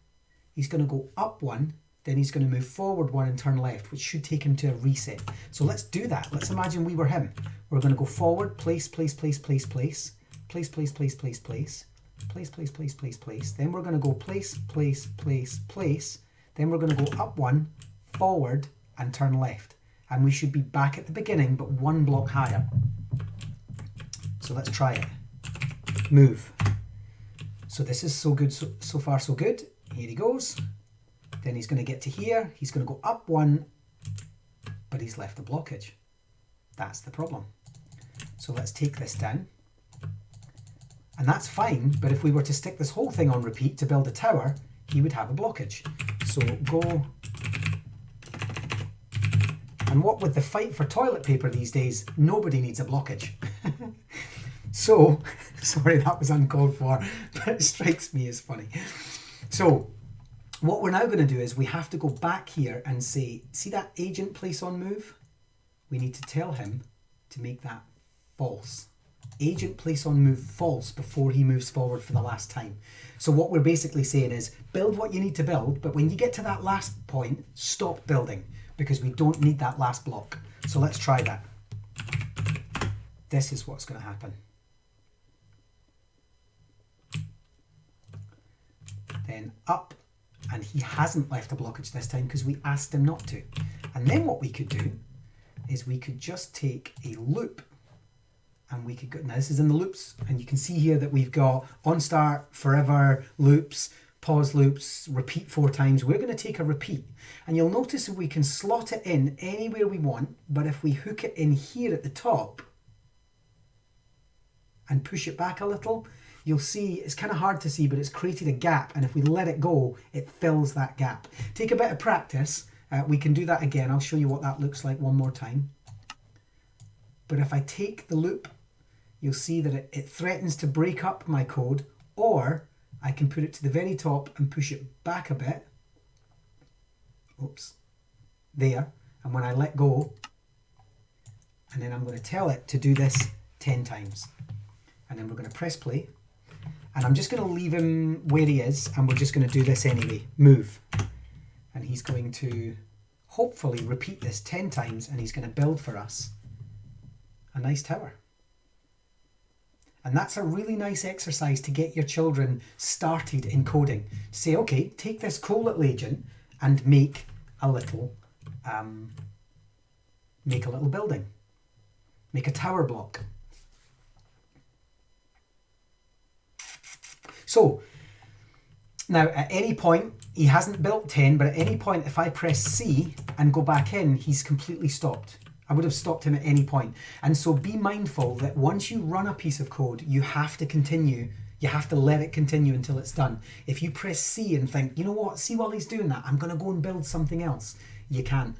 S1: He's going to go up 1. Then he's going to move forward 1 and turn left, which should take him to a reset. So let's do that. Let's imagine we were him. We're going to go forward, place, place, place, place, place, place, place, place, place, place, place, place, place, place, place. Then we're going to go place, place, place, place. Then we're going to go up 1, forward, and turn left. And we should be back at the beginning, but 1 block higher. So let's try it. Move. So this is so good, so far so good. Here he goes. Then he's going to get to here. He's going to go up 1, but he's left a blockage. That's the problem. So let's take this down. And that's fine, but if we were to stick this whole thing on repeat to build a tower, he would have a blockage. So go. And what with the fight for toilet paper these days, nobody needs a blockage. So, sorry, that was uncalled for, but it strikes me as funny. So what we're now going to do is we have to go back here and say, see that agent place on move? We need to tell him to make that false. Agent place on move false before he moves forward for the last time. So what we're basically saying is build what you need to build, but when you get to that last point, stop building because we don't need that last block. So let's try that. This is what's going to happen. Then up, and he hasn't left a blockage this time because we asked him not to. And then what we could do is we could just take a loop and we could go, now this is in the loops, and you can see here that we've got on start, forever, loops, pause loops, repeat 4 times. We're going to take a repeat, and you'll notice that we can slot it in anywhere we want, but if we hook it in here at the top and push it back a little, you'll see it's kind of hard to see, but it's created a gap, and if we let it go, it fills that gap. Take a bit of practice. We can do that again. I'll show you what that looks like one more time. But if I take the loop, you'll see that it threatens to break up my code, or I can put it to the very top and push it back a bit. Oops. There. And when I let go, and then I'm going to tell it to do this 10 times. And then we're going to press play. And I'm just going to leave him where he is, and we're just going to do this anyway. Move. And he's going to hopefully repeat this 10 times, and he's going to build for us a nice tower. And that's a really nice exercise to get your children started in coding. Say, okay, take this cool little agent and make a little building. Make a tower block. So now at any point, he hasn't built 10, but at any point, if I press C and go back in, he's completely stopped. I would have stopped him at any point. And so be mindful that once you run a piece of code, you have to continue. You have to let it continue until it's done. If you press C and think, you know what, see while he's doing that, I'm going to go and build something else. You can't,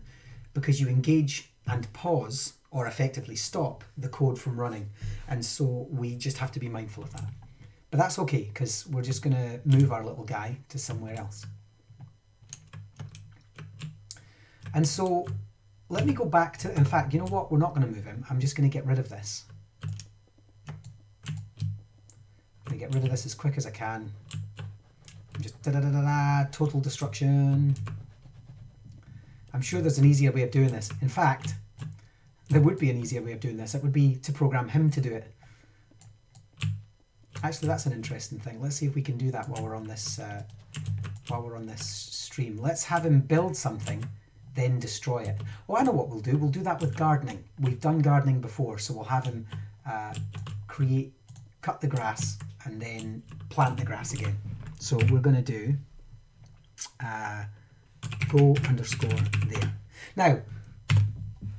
S1: because you engage and pause or effectively stop the code from running. And so we just have to be mindful of that. But that's okay, because we're just going to move our little guy to somewhere else. And so let me go back to, in fact, you know what? We're not going to move him. I'm just going to get rid of this. I'm going to get rid of this as quick as I can. Just total destruction. I'm sure there's an easier way of doing this. In fact, there would be an easier way of doing this. It would be to program him to do it. Actually, that's an interesting thing. Let's see if we can do that while we're on this stream. Let's have him build something, then destroy it. Oh, I know what we'll do. We'll do that with gardening. We've done gardening before, so we'll have him cut the grass, and then plant the grass again. So we're going to do go underscore there. Now,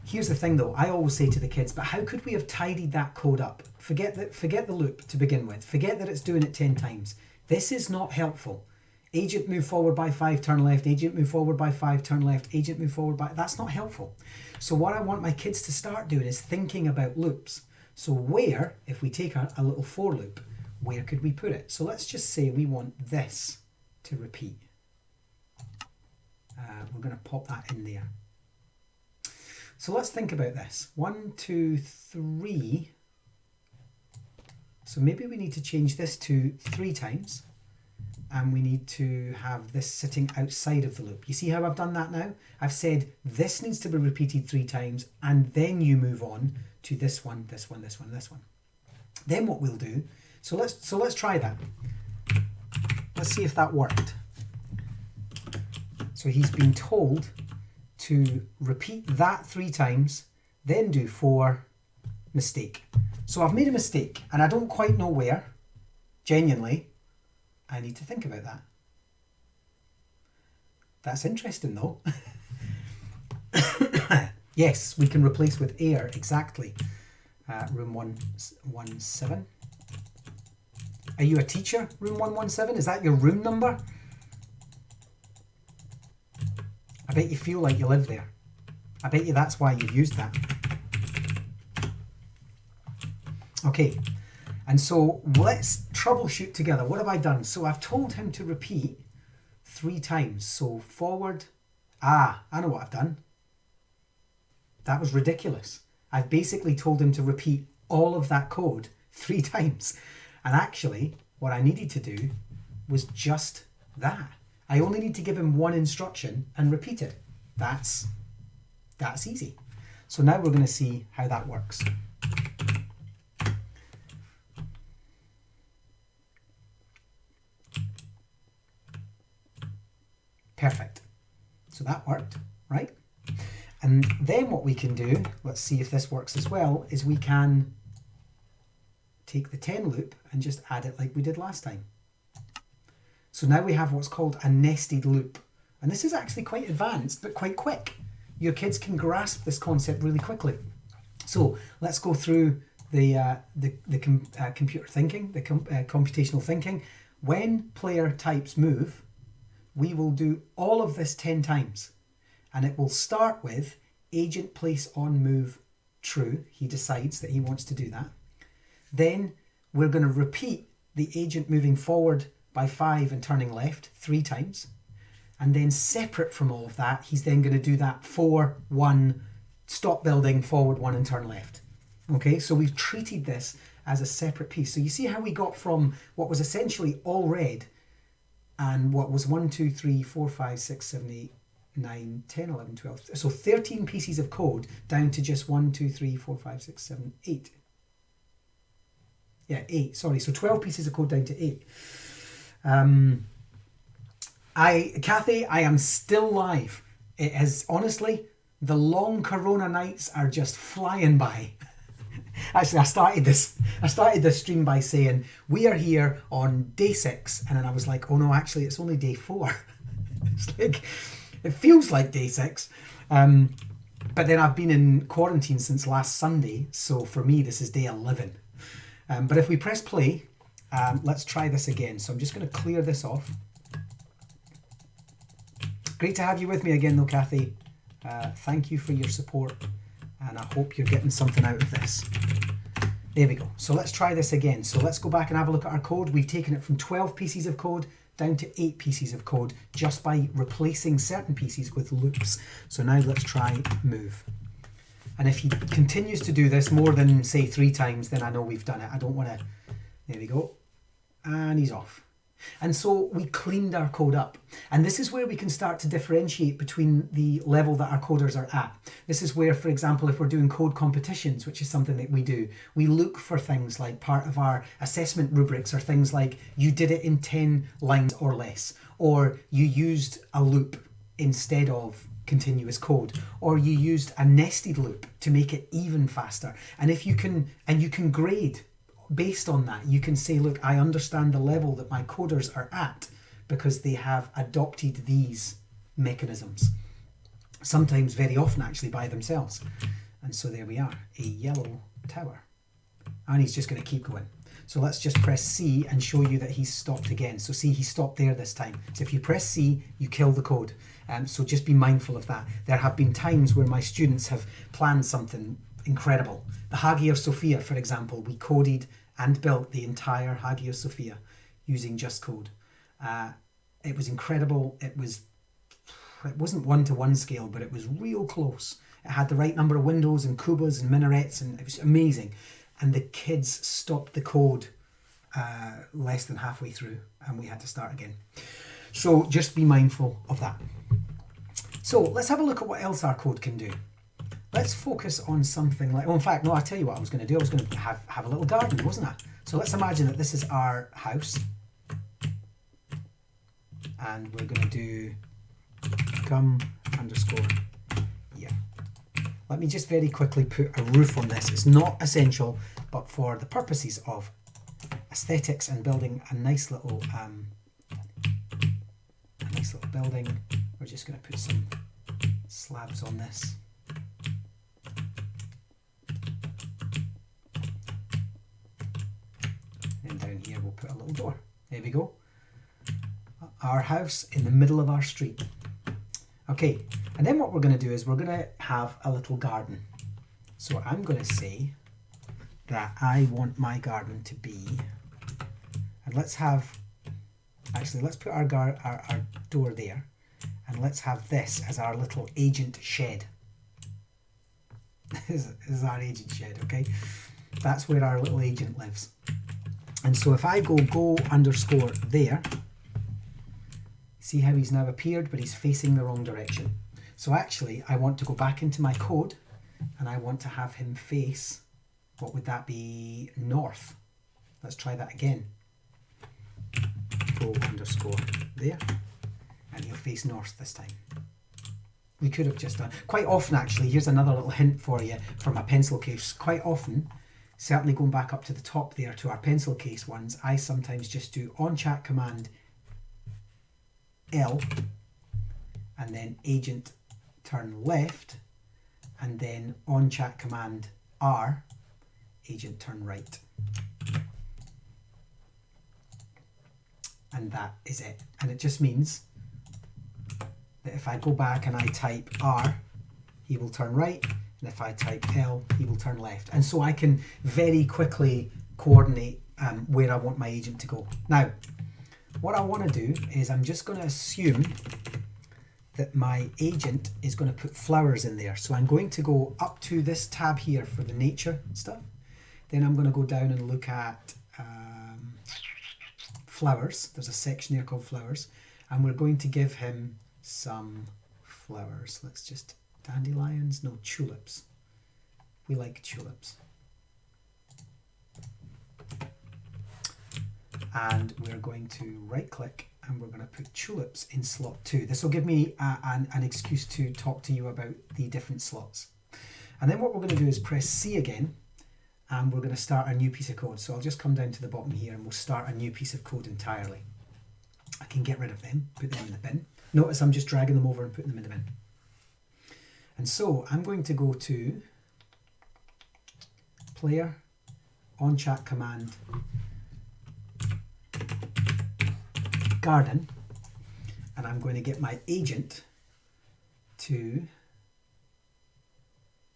S1: here's the thing though. I always say to the kids, but how could we have tidied that code up? Forget the loop to begin with. Forget that it's doing it 10 times. This is not helpful. Agent move forward by 5, turn left. Agent move forward by 5, turn left. Agent move forward by... That's not helpful. So what I want my kids to start doing is thinking about loops. So where, if we take a little for loop, where could we put it? So let's just say we want this to repeat. We're going to pop that in there. So let's think about this. 1, 2, 3. So maybe we need to change this to 3 times. And we need to have this sitting outside of the loop. You see how I've done that now? I've said this needs to be repeated 3 times, and then you move on to this one, this one, this one, this one. Then what we'll do, so let's try that. Let's see if that worked. So he's been told to repeat that 3 times, then do 4, mistake. So I've made a mistake, and I don't quite know where, genuinely. I need to think about that. That's interesting though. Yes, we can replace with air, exactly. Room 117. Are you a teacher, room 117? Is that your room number? I bet you feel like you live there. I bet you that's why you've used that. Okay. And so let's troubleshoot together. What have I done? So I've told him to repeat 3 times. So forward. I know what I've done. That was ridiculous. I've basically told him to repeat all of that code 3 times. And actually, what I needed to do was just that. I only need to give him 1 instruction and repeat it. That's easy. So now we're going to see how that works. Perfect. So that worked, right? And then what we can do, let's see if this works as well, is we can take the 10 loop and just add it like we did last time. So now we have what's called a nested loop. And this is actually quite advanced, but quite quick. Your kids can grasp this concept really quickly. So let's go through the computer thinking, the computational thinking. When player types move, we will do all of this 10 times. And it will start with agent place on move true. He decides that he wants to do that. Then we're going to repeat the agent moving forward by 5 and turning left 3 times. And then separate from all of that, he's then going to do that 4, 1, stop building, forward 1 and turn left. Okay, so we've treated this as a separate piece. So you see how we got from what was essentially all red and what was 1, 2, 3, 4, 5, 6, 7, 8, 9, 10, 11, 12. So 13 pieces of code down to just 1, 2, 3, 4, 5, 6, 7, 8. Yeah, 8, sorry. So 12 pieces of code down to 8. Kathy, I am still live. It is, honestly, the long Corona nights are just flying by. Actually, I started this stream by saying we are here on day 6, and then I was like, oh no, actually it's only day 4. It's like, it feels like day 6. But then I've been in quarantine since last Sunday, so for me this is day 11. But if we press play, let's try this again. So I'm just going to clear this off. Great to have you with me again though, Kathy. Thank you for your support, and I hope you're getting something out of this. There we go. So let's try this again. So let's go back and have a look at our code. We've taken it from 12 pieces of code down to 8 pieces of code just by replacing certain pieces with loops. So now let's try move. And if he continues to do this more than, say, 3 times, then I know we've done it. I don't want to... There we go. And he's off. And so we cleaned our code up. And this is where we can start to differentiate between the level that our coders are at. This is where, for example, if we're doing code competitions, which is something that we do, we look for things like part of our assessment rubrics are things like you did it in 10 lines or less, or you used a loop instead of continuous code, or you used a nested loop to make it even faster. And if you can grade based on that. You can say, look, I understand the level that my coders are at because they have adopted these mechanisms, sometimes very often actually by themselves. And so there we are, a yellow tower. And he's just going to keep going. So let's just press C and show you that he's stopped again. So see, he stopped there this time. So if you press C, you kill the code. So just be mindful of that. There have been times where my students have planned something incredible. The Hagia Sophia, for example, we coded and built the entire Hagia Sophia using just code. It was incredible. It wasn't one-to-one scale, but it was real close. It had the right number of windows and kubas and minarets, and it was amazing. And the kids stopped the code less than halfway through, and we had to start again. So just be mindful of that. So let's have a look at what else our code can do. Let's focus on something like, in fact, no, I'll tell you what I was going to do. I was going to have a little garden, wasn't I? So let's imagine that this is our house. And we're going to do gum underscore year. Let me just very quickly put a roof on this. It's not essential, but for the purposes of aesthetics and building a nice little building, we're just going to put some slabs on this. And down here we'll put a little door. There we go. Our house in the middle of our street. Okay, and then what we're going to do is we're going to have a little garden. So I'm going to say that I want my garden to be, and let's put our door there, and let's have this as our little agent shed. This is our agent shed, okay? That's where our little agent lives. And so if I go underscore there, see how he's now appeared, but he's facing the wrong direction. So actually, I want to go back into my code, and I want to have him face, what would that be, north. Let's try that again. Go underscore there, and he'll face north this time. We could have just done, quite often actually, here's another little hint for you from a pencil case. Quite often, certainly going back up to the top there to our pencil case ones, I sometimes just do on chat command L, and then agent turn left, and then on chat command R, agent turn right. And that is it. And it just means that if I go back and I type R, he will turn right, and if I type L, he will turn left. And so I can very quickly coordinate where I want my agent to go. Now, what I want to do is I'm just going to assume that my agent is going to put flowers in there. So I'm going to go up to this tab here for the nature stuff. Then I'm going to go down and look at flowers. There's a section here called flowers. And we're going to give him some flowers. Let's just, dandelions? No, tulips. We like tulips. And we're going to right click and we're going to put tulips in slot 2. This will give me an excuse to talk to you about the different slots. And then what we're going to do is press C again, and we're going to start a new piece of code. So I'll just come down to the bottom here and we'll start a new piece of code entirely. I can get rid of them, put them in the bin. Notice I'm just dragging them over and putting them in the bin. And so I'm going to go to player, on chat command, garden, and I'm going to get my agent to,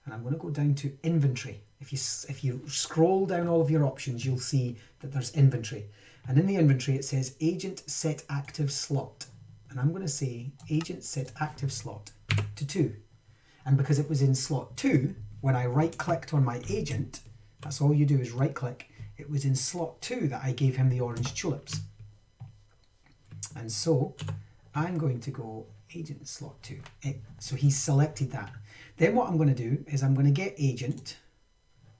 S1: and I'm going to go down to inventory. If you scroll down all of your options, you'll see that there's inventory, and in the inventory it says agent set active slot, and I'm going to say agent set active slot to 2, and because it was in slot 2, when I right clicked on my agent, that's all you do is right click, it was in slot 2 that I gave him the orange tulips. And so I'm going to go agent slot 2. So he's selected that. Then what I'm going to do is I'm going to get agent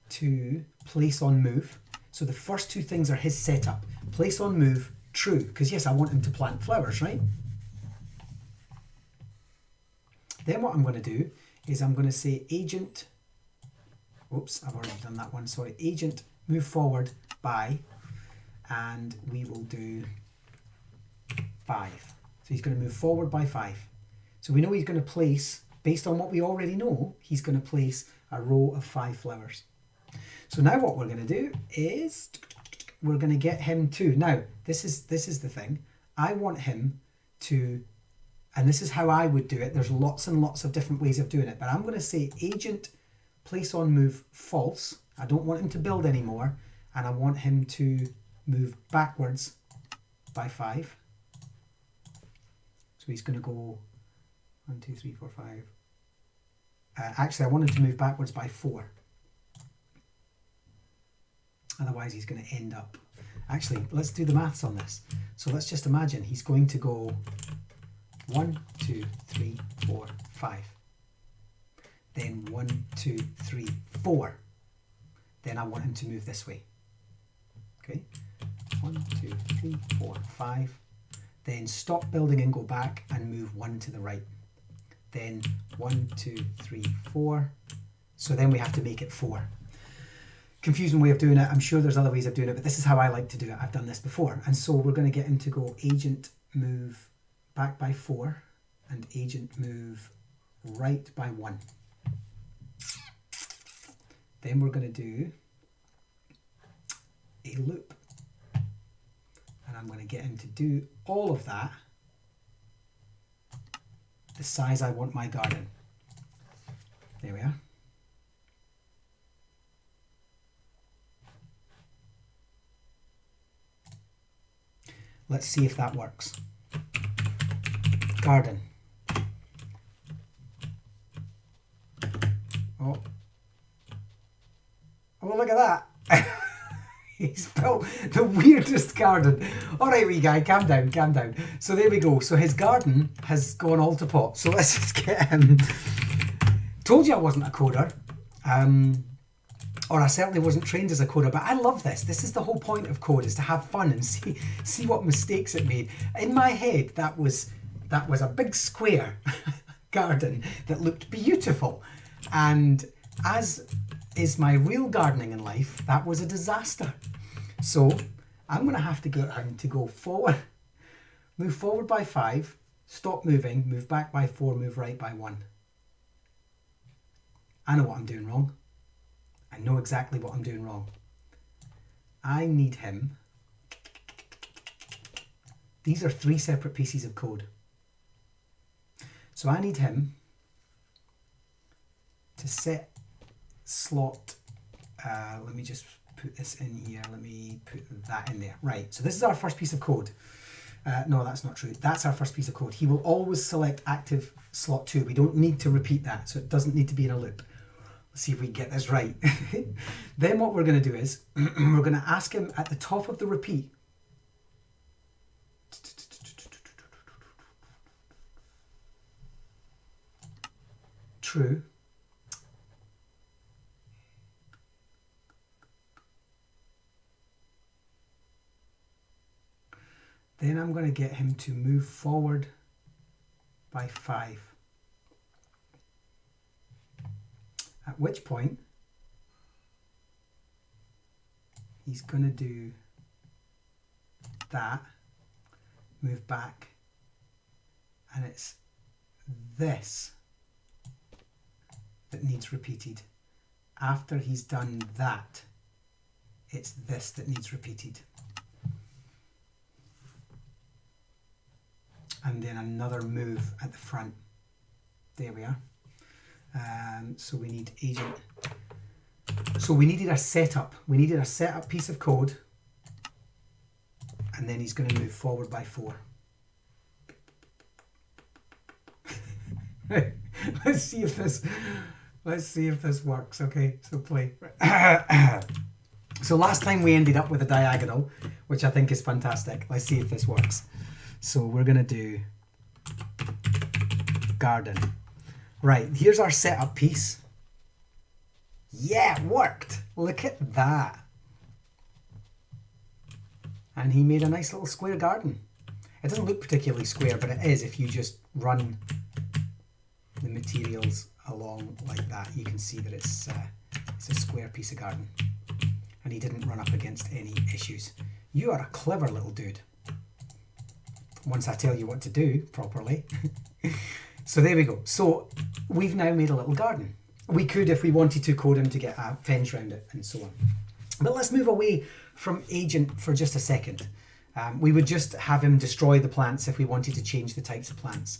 S1: to place on move. So the first two things are his setup. Place on move, true, because yes, I want him to plant flowers, right? Then what I'm going to do is I'm going to say agent, oops, I've already done that one, sorry, agent move forward by, and we will do 5. So he's going to move forward by 5. So we know he's going to place, based on what we already know, he's going to place a row of 5 flowers. So now what we're going to do is we're going to get him to, now this is the thing, I want him to, and this is how I would do it, there's lots and lots of different ways of doing it, but I'm going to say agent place on move false. I don't want him to build anymore, and I want him to move backwards by 5. So he's going to go 1, 2, 3, 4, 5. Actually, I want him to move backwards by 4. Otherwise, he's going to end up... Actually, let's do the maths on this. So let's just imagine he's going to go 1, 2, 3, 4, 5. Then 1, 2, 3, 4. Then I want him to move this way. Okay, 1, 2, 3, 4, 5. Then stop building and go back and move 1 to the right. Then 1, 2, 3, 4. So then we have to make it 4. Confusing way of doing it. I'm sure there's other ways of doing it, but this is how I like to do it. I've done this before. And so we're going to get him to go agent move back by 4 and agent move right by 1. Then we're going to do a loop. And I'm going to get him to do all of that the size I want my garden. There we are. Let's see if that works. Garden. Oh. Oh, look at that. He's built the weirdest garden. All right, wee guy, calm down, calm down. So there we go. So his garden has gone all to pot. So let's just get him. Told you I wasn't a coder. Or I certainly wasn't trained as a coder, but I love this. This is the whole point of code, is to have fun and see what mistakes it made. In my head, that was a big square garden that looked beautiful. And as is my real gardening in life, that was a disaster. So I'm going to have to get him to go forward, move forward by 5, stop moving, move back by 4, move right by 1. I know what I'm doing wrong. I know exactly what I'm doing wrong. I need him. These are 3 separate pieces of code. So I need him to set slot. Let me just put this in here. Let me put that in there. Right, so this is our first piece of code. No, that's not true. That's our first piece of code. He will always select active slot 2. We don't need to repeat that, so it doesn't need to be in a loop. Let's see if we can get this right. Then what we're going to do is we're going to ask him at the top of the repeat. True. Then I'm going to get him to move forward by 5. At which point he's going to do that, move back, and it's this that needs repeated. After he's done that, it's this that needs repeated. And then another move at the front. There we are. So we need agent. So we needed a setup. We needed a setup piece of code. And then he's going to move forward by 4. Let's see if this works. Okay, so play. So last time we ended up with a diagonal, which I think is fantastic. Let's see if this works. So we're going to do garden. Right, here's our setup piece. Yeah, it worked. Look at that. And he made a nice little square garden. It doesn't look particularly square, but it is if you just run the materials along like that. You can see that it's a square piece of garden. And he didn't run up against any issues. You are a clever little dude. Once I tell you what to do properly. So there we go. So we've now made a little garden. We could, if we wanted to, code him to get a fence around it and so on. But let's move away from Agent for just a second. We would just have him destroy the plants if we wanted to change the types of plants.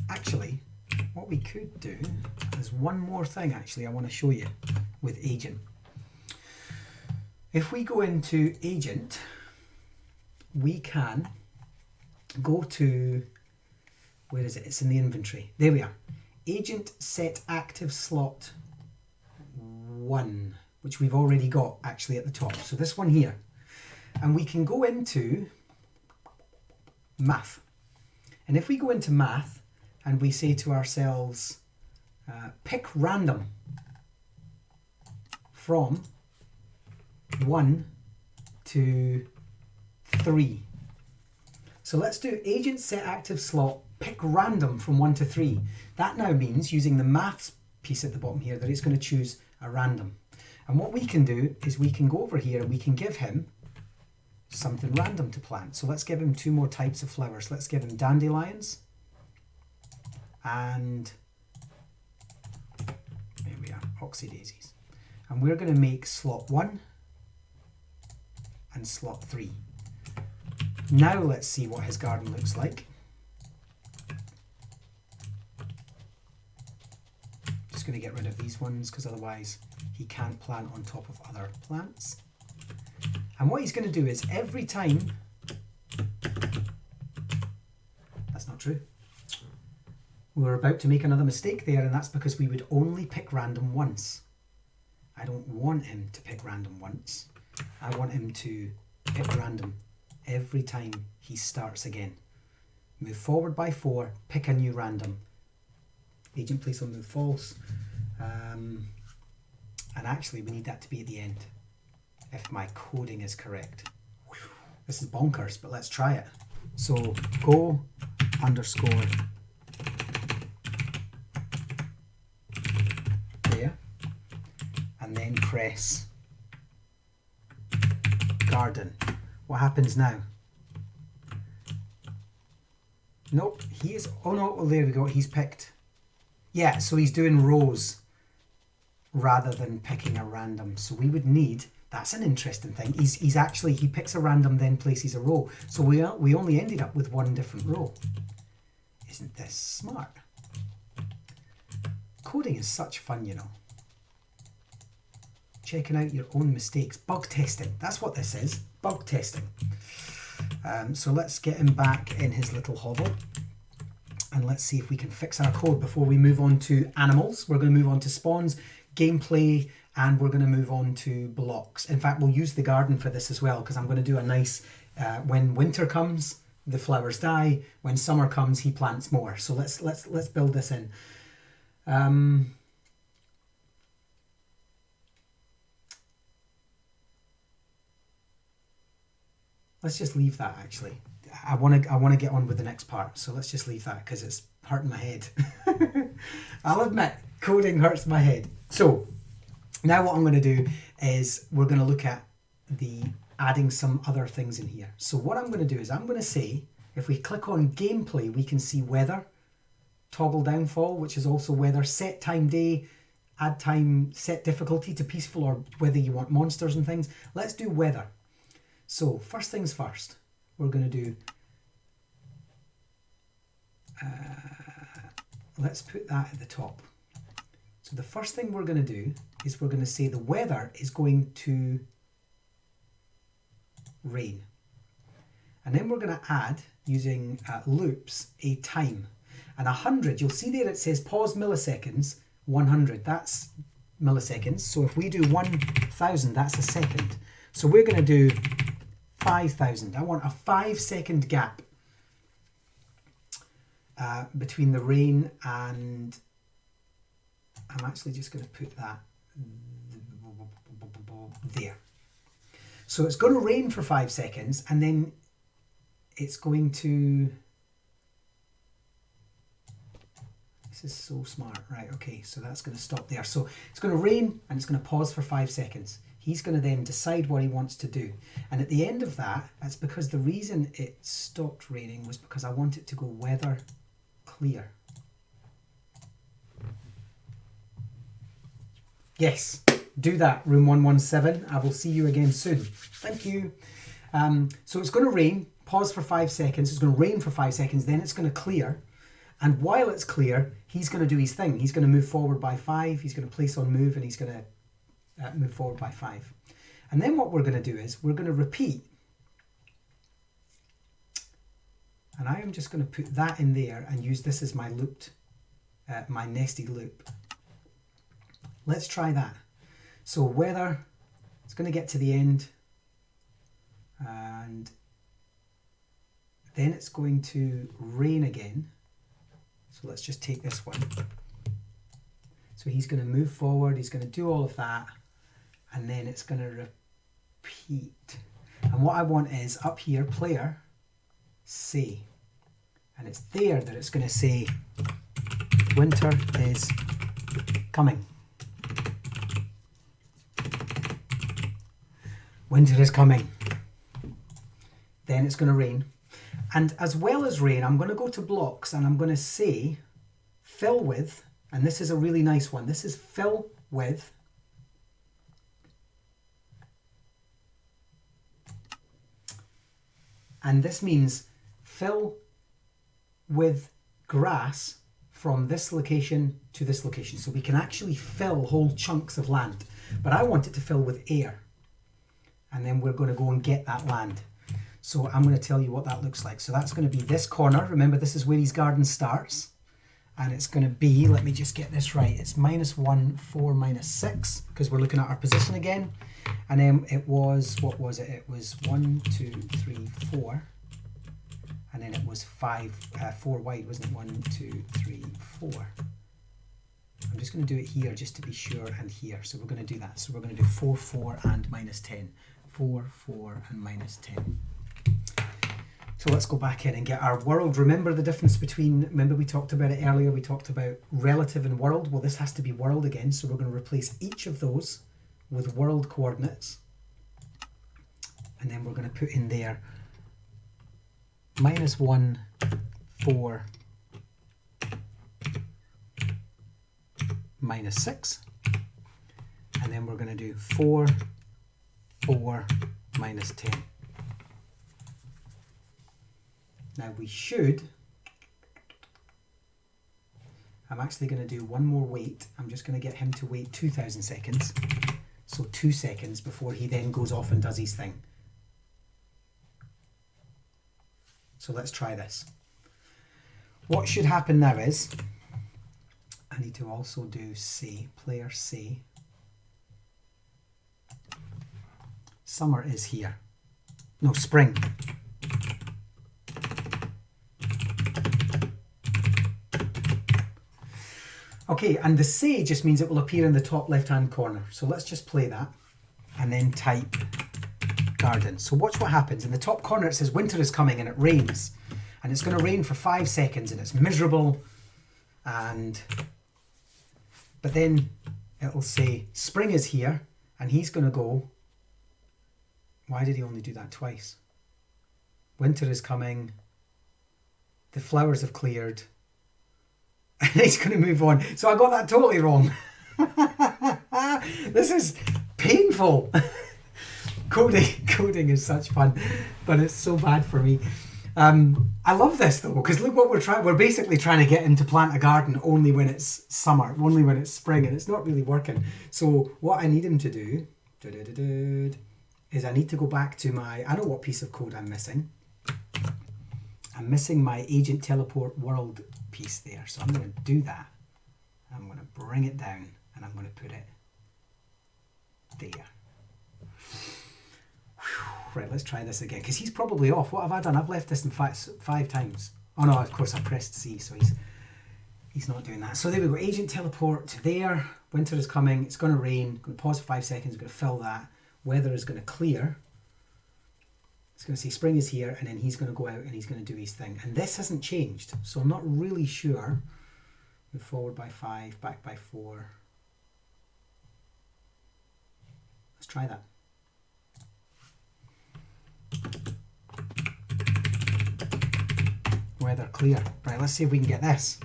S1: Actually, what we could do, there's one more thing actually I want to show you with Agent. If we go into Agent, we can go to, where is it? It's in the inventory. There we are. Agent set active slot 1, which we've already got actually at the top. So this one here. And we can go into math. And if we go into math and we say to ourselves, pick random from 1 to 3. So let's do agent set active slot, pick random from 1 to 3. That now means, using the maths piece at the bottom here, that it's going to choose a random. And what we can do is we can go over here and we can give him something random to plant. So let's give him 2 more types of flowers. Let's give him dandelions and, there we are, oxydaisies. And we're going to make slot 1 and slot 3. Now let's see what his garden looks like. Just going to get rid of these ones because otherwise he can't plant on top of other plants. And what he's going to do is every time, that's not true. We were about to make another mistake there, and that's because we would only pick random once. I don't want him to pick random once. I want him to pick random every time he starts again. Move forward by 4, pick a new random. Agent place will move false. And actually we need that to be at the end, if my coding is correct. This is bonkers, but let's try it. So go underscore there, and then press garden. What happens now? Nope, he is, oh no, well, there we go, he's picked. Yeah, so he's doing rows rather than picking a random. So we would need, that's an interesting thing. He's actually, he picks a random, then places a row. So we only ended up with 1 different row. Isn't this smart? Coding is such fun, you know. Checking out your own mistakes. Bug testing. That's what this is. Bug testing. So let's get him back in his little hovel. And let's see if we can fix our code before we move on to animals. We're going to move on to spawns, gameplay, and we're going to move on to blocks. In fact, we'll use the garden for this as well, because I'm going to do a nice, when winter comes, the flowers die. When summer comes, he plants more. So let's build this in. Let's just leave that actually. I want to get on with the next part. So let's just leave that because it's hurting my head. I'll admit, coding hurts my head. So now what I'm going to do is we're going to look at the adding some other things in here. So what I'm going to do is I'm going to say, if we click on gameplay, we can see weather, toggle downfall, which is also weather, set time day, add time, set difficulty to peaceful, or whether you want monsters and things. Let's do weather. So first things first, we're going to do, let's put that at the top. So the first thing we're going to do is we're going to say the weather is going to rain. And then we're going to add, using loops, a time. And 100, you'll see there it says pause milliseconds, 100, that's milliseconds. So if we do 1000, that's a second. So we're going to do 5000. I want a 5-second gap between the rain, and I'm actually just going to put that there. So it's going to rain for 5 seconds, and then it's going to, this is so smart, right? Okay, so that's going to stop there. So it's going to rain and it's going to pause for 5 seconds. He's going to then decide what he wants to do. And at the end of that, that's because the reason it stopped raining was because I want it to go weather clear. Yes, do that, room 117. I will see you again soon. Thank you. So it's going to rain. Pause for 5 seconds. It's going to rain for 5 seconds. Then it's going to clear. And while it's clear, he's going to do his thing. He's going to move forward by 5. He's going to place on move, and he's going to move forward by 5. And then what we're going to do is we're going to repeat. And I am just going to put that in there and use this as my looped, my nested loop. Let's try that. So weather, it's going to get to the end. And then it's going to rain again. So let's just take this one. So he's going to move forward, he's going to do all of that, and then it's going to repeat. And what I want is up here, player, say. And it's there that it's going to say, winter is coming. Winter is coming. Then it's going to rain. And as well as rain, I'm going to go to blocks and I'm going to say fill with, and this is a really nice one. This is fill with and this means fill with grass from this location to this location. So we can actually fill whole chunks of land, but I want it to fill with air. And then we're going to go and get that land. So I'm going to tell you what that looks like. So that's going to be this corner. Remember, this is where his garden starts. And it's going to be, let me just get this right. It's -1, 4, -6, because we're looking at our position again. And then it was, what was it? It was 1, 2, 3, 4. And then it was 4 wide, wasn't it? 1, 2, 3, 4. I'm just going to do it here just to be sure, and here. So we're going to do that. So we're going to do 4, 4 and -10. 4, 4 and -10. So let's go back in and get our world. Remember the difference between, remember we talked about it earlier, we talked about relative and world. Well, this has to be world again. So we're going to replace each of those with world coordinates. And then we're going to put in there -1, 4, -6. And then we're going to do 4, 4, -10. Now we should, I'm actually going to do one more wait. I'm just going to get him to wait 2,000 seconds. So 2 seconds before he then goes off and does his thing. So let's try this. What should happen now is, I need to also do say, player say. Summer is here. No, spring. Okay, and the say just means it will appear in the top left-hand corner. So let's just play that and then type garden. So watch what happens. In the top corner it says winter is coming and it rains. And it's going to rain for 5 seconds and it's miserable. But then it'll say spring is here, and he's going to go, why did he only do that twice? Winter is coming. The flowers have cleared. And he's going to move on. So I got that totally wrong. This is painful. Coding is such fun, but it's so bad for me. I love this though, because look what we're trying. We're basically trying to get him to plant a garden only when it's summer, only when it's spring, and it's not really working. So what I need him to do is I need to go back to my, I know what piece of code I'm missing. I'm missing my agent teleport world piece there. So I'm going to do that. I'm going to bring it down and I'm going to put it there. Right, let's try this again, because he's probably off. What have I done? I've left this in 5 times. Oh no, of course I pressed C, so he's not doing that. So there we go, agent teleport to there. Winter is coming, it's going to rain. I'm going to pause for 5 seconds, I'm going to fill that. Weather is going to clear. It's going to say spring is here, and then he's going to go out and he's going to do his thing. And this hasn't changed, so I'm not really sure. Move forward by 5, back by 4. Let's try that. Weather clear. Right, let's see if we can get this.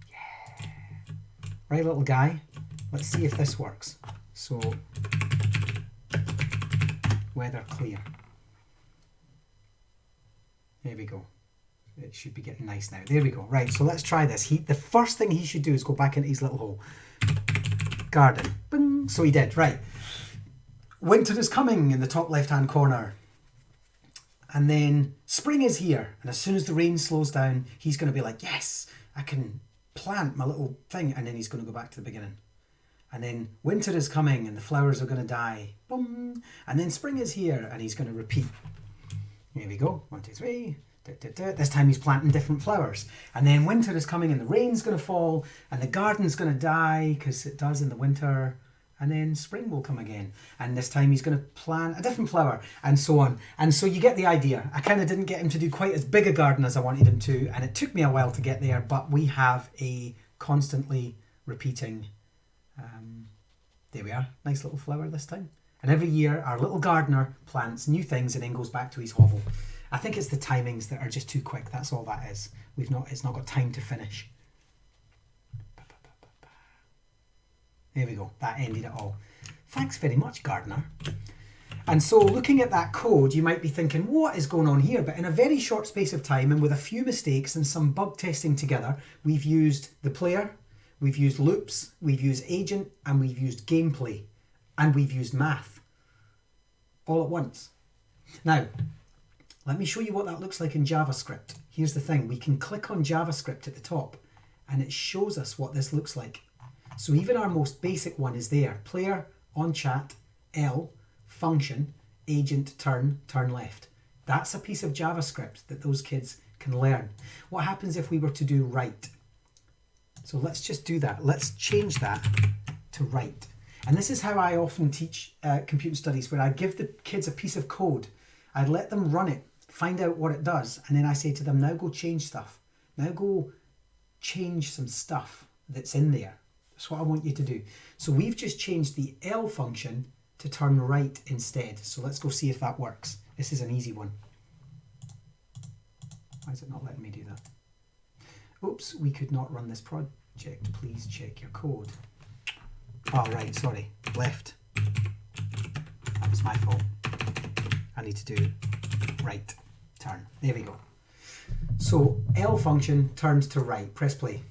S1: Yeah. Right, little guy? Let's see if this works. So, weather clear. There we go. It should be getting nice now. There we go. Right, so let's try this. The first thing he should do is go back into his little hole. Garden. Bing. So he did. Right. Winter is coming in the top left-hand corner. And then spring is here. And as soon as the rain slows down, he's going to be like, yes, I can plant my little thing. And then he's going to go back to the beginning. And then winter is coming and the flowers are going to die. Boom. And then spring is here and he's going to repeat. Here we go. 1, 2, 3. This time he's planting different flowers. And then winter is coming and the rain's going to fall and the garden's going to die because it does in the winter. And then spring will come again. And this time he's going to plant a different flower and so on. And so you get the idea. I kind of didn't get him to do quite as big a garden as I wanted him to. And it took me a while to get there. But we have a constantly repeating. There we are. Nice little flower this time. And every year our little gardener plants new things and then goes back to his hovel. I think it's the timings that are just too quick. That's all that is. It's not got time to finish. There we go. That ended it all. Thanks very much, gardener. And so looking at that code, you might be thinking, what is going on here? But in a very short space of time and with a few mistakes and some bug testing together, we've used the player, we've used loops, we've used agent, and we've used gameplay, and we've used math all at once. Now, let me show you what that looks like in JavaScript. Here's the thing. We can click on JavaScript at the top and it shows us what this looks like. So even our most basic one is there. Player, on chat, L, function, agent, turn left. That's a piece of JavaScript that those kids can learn. What happens if we were to do write? So let's just do that. Let's change that to write. And this is how I often teach computer studies, where I give the kids a piece of code. I'd let them run it, find out what it does, and then I say to them, now go change stuff. Now go change some stuff that's in there. That's what I want you to do. So we've just changed the L function to turn right instead. So let's go see if that works. This is an easy one. Why is it not letting me do that? Oops, we could not run this project. Please check your code. Oh, right, sorry. Left. That was my fault. I need to do right turn. There we go. So L function turns to right. Press play.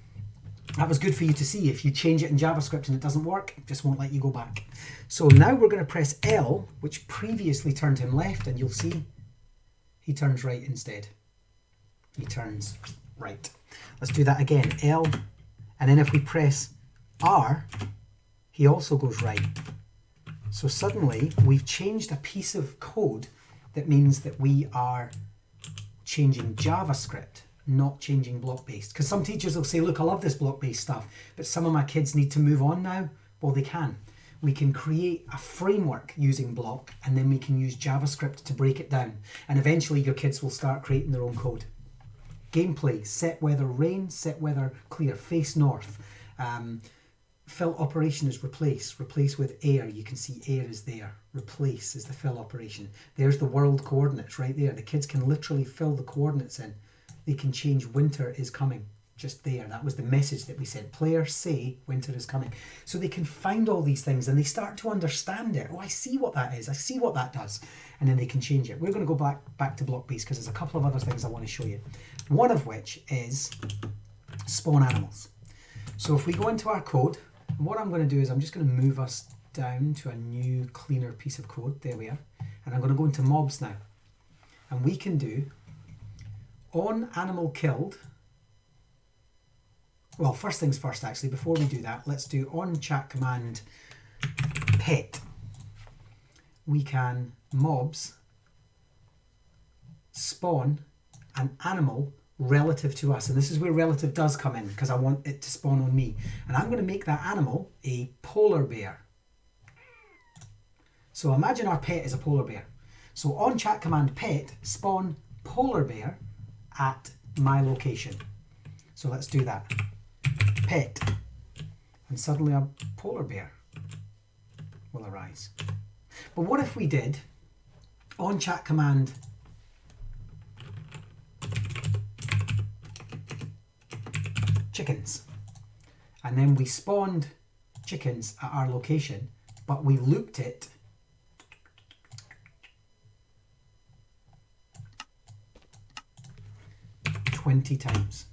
S1: That was good for you to see. If you change it in JavaScript and it doesn't work, it just won't let you go back. So now we're going to press L, which previously turned him left, and you'll see he turns right instead. He turns right. Let's do that again. L, and then if we press R, he also goes right. So suddenly we've changed a piece of code that means that we are changing JavaScript, not changing block-based. Because some teachers will say, look, I love this block-based stuff, but some of my kids need to move on now. Well, they can. We can create a framework using block, and then we can use JavaScript to break it down. And eventually your kids will start creating their own code. Gameplay, set weather rain, set weather clear, face north. Fill operation is replace with air. You can see air is there. Replace is the fill operation. There's the world coordinates right there. The kids can literally fill the coordinates in. They can change winter is coming just there. That was the message that we sent. Players say winter is coming. So they can find all these things and they start to understand it. Oh, I see what that is. I see what that does. And then they can change it. We're going to go back to block-based because there's a couple of other things I want to show you. One of which is spawn animals. So if we go into our code, what I'm going to do is I'm just going to move us down to a new, cleaner piece of code. There we are. And I'm going to go into mobs now. And we can do on animal killed. Well, first things first, actually. Before we do that, let's do on chat command pet. We can mobs spawn an animal relative to us, and this is where relative does come in because I want it to spawn on me, and I'm going to make that animal a polar bear. So imagine our pet is a polar bear. So on chat command pet spawn polar bear at my location. So let's do that. Pet, and suddenly a polar bear will arise. But what if we did on chat command chickens, And then we spawned chickens at our location, but we looped it 20 times.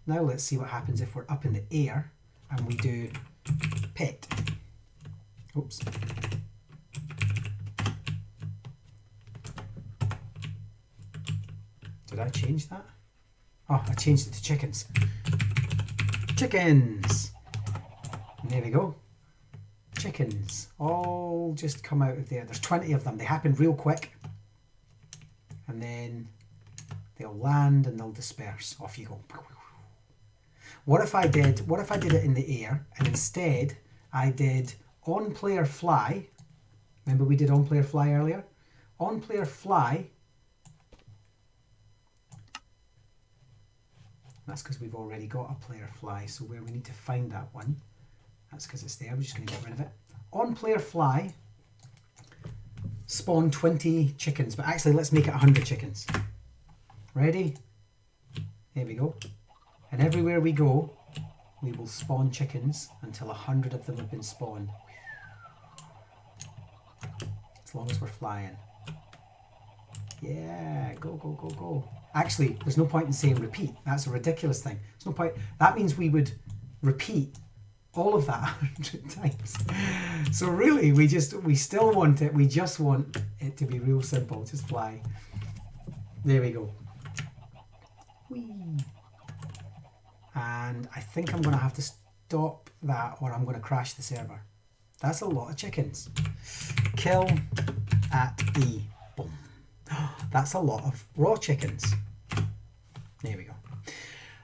S1: Now let's see what happens if we're up in the air and we do pet. Oops. Did I change that? Oh, I changed it to chickens. Chickens! And there we go. Chickens. All just come out of there. There's 20 of them. They happen real quick. And then they'll land and they'll disperse. Off you go. What if I did it in the air and instead I did on player fly? Remember we did on player fly earlier? On player fly. That's because we've already got a player fly. So where we need to find that one, that's because it's there. We're just going to get rid of it. On player fly, spawn 20 chickens. But actually, let's make it 100 chickens. Ready? There we go. And everywhere we go, we will spawn chickens until 100 of them have been spawned. As long as we're flying. Yeah, go, go, go, go. Actually, there's no point in saying repeat. That's a ridiculous thing. There's no point. That means we would repeat all of that 100 times. So really, we still want it. We just want it to be real simple. Just fly. There we go. Whee. And I think I'm going to have to stop that or I'm going to crash the server. That's a lot of chickens. Kill at E. Boom. That's a lot of raw chickens. There we go.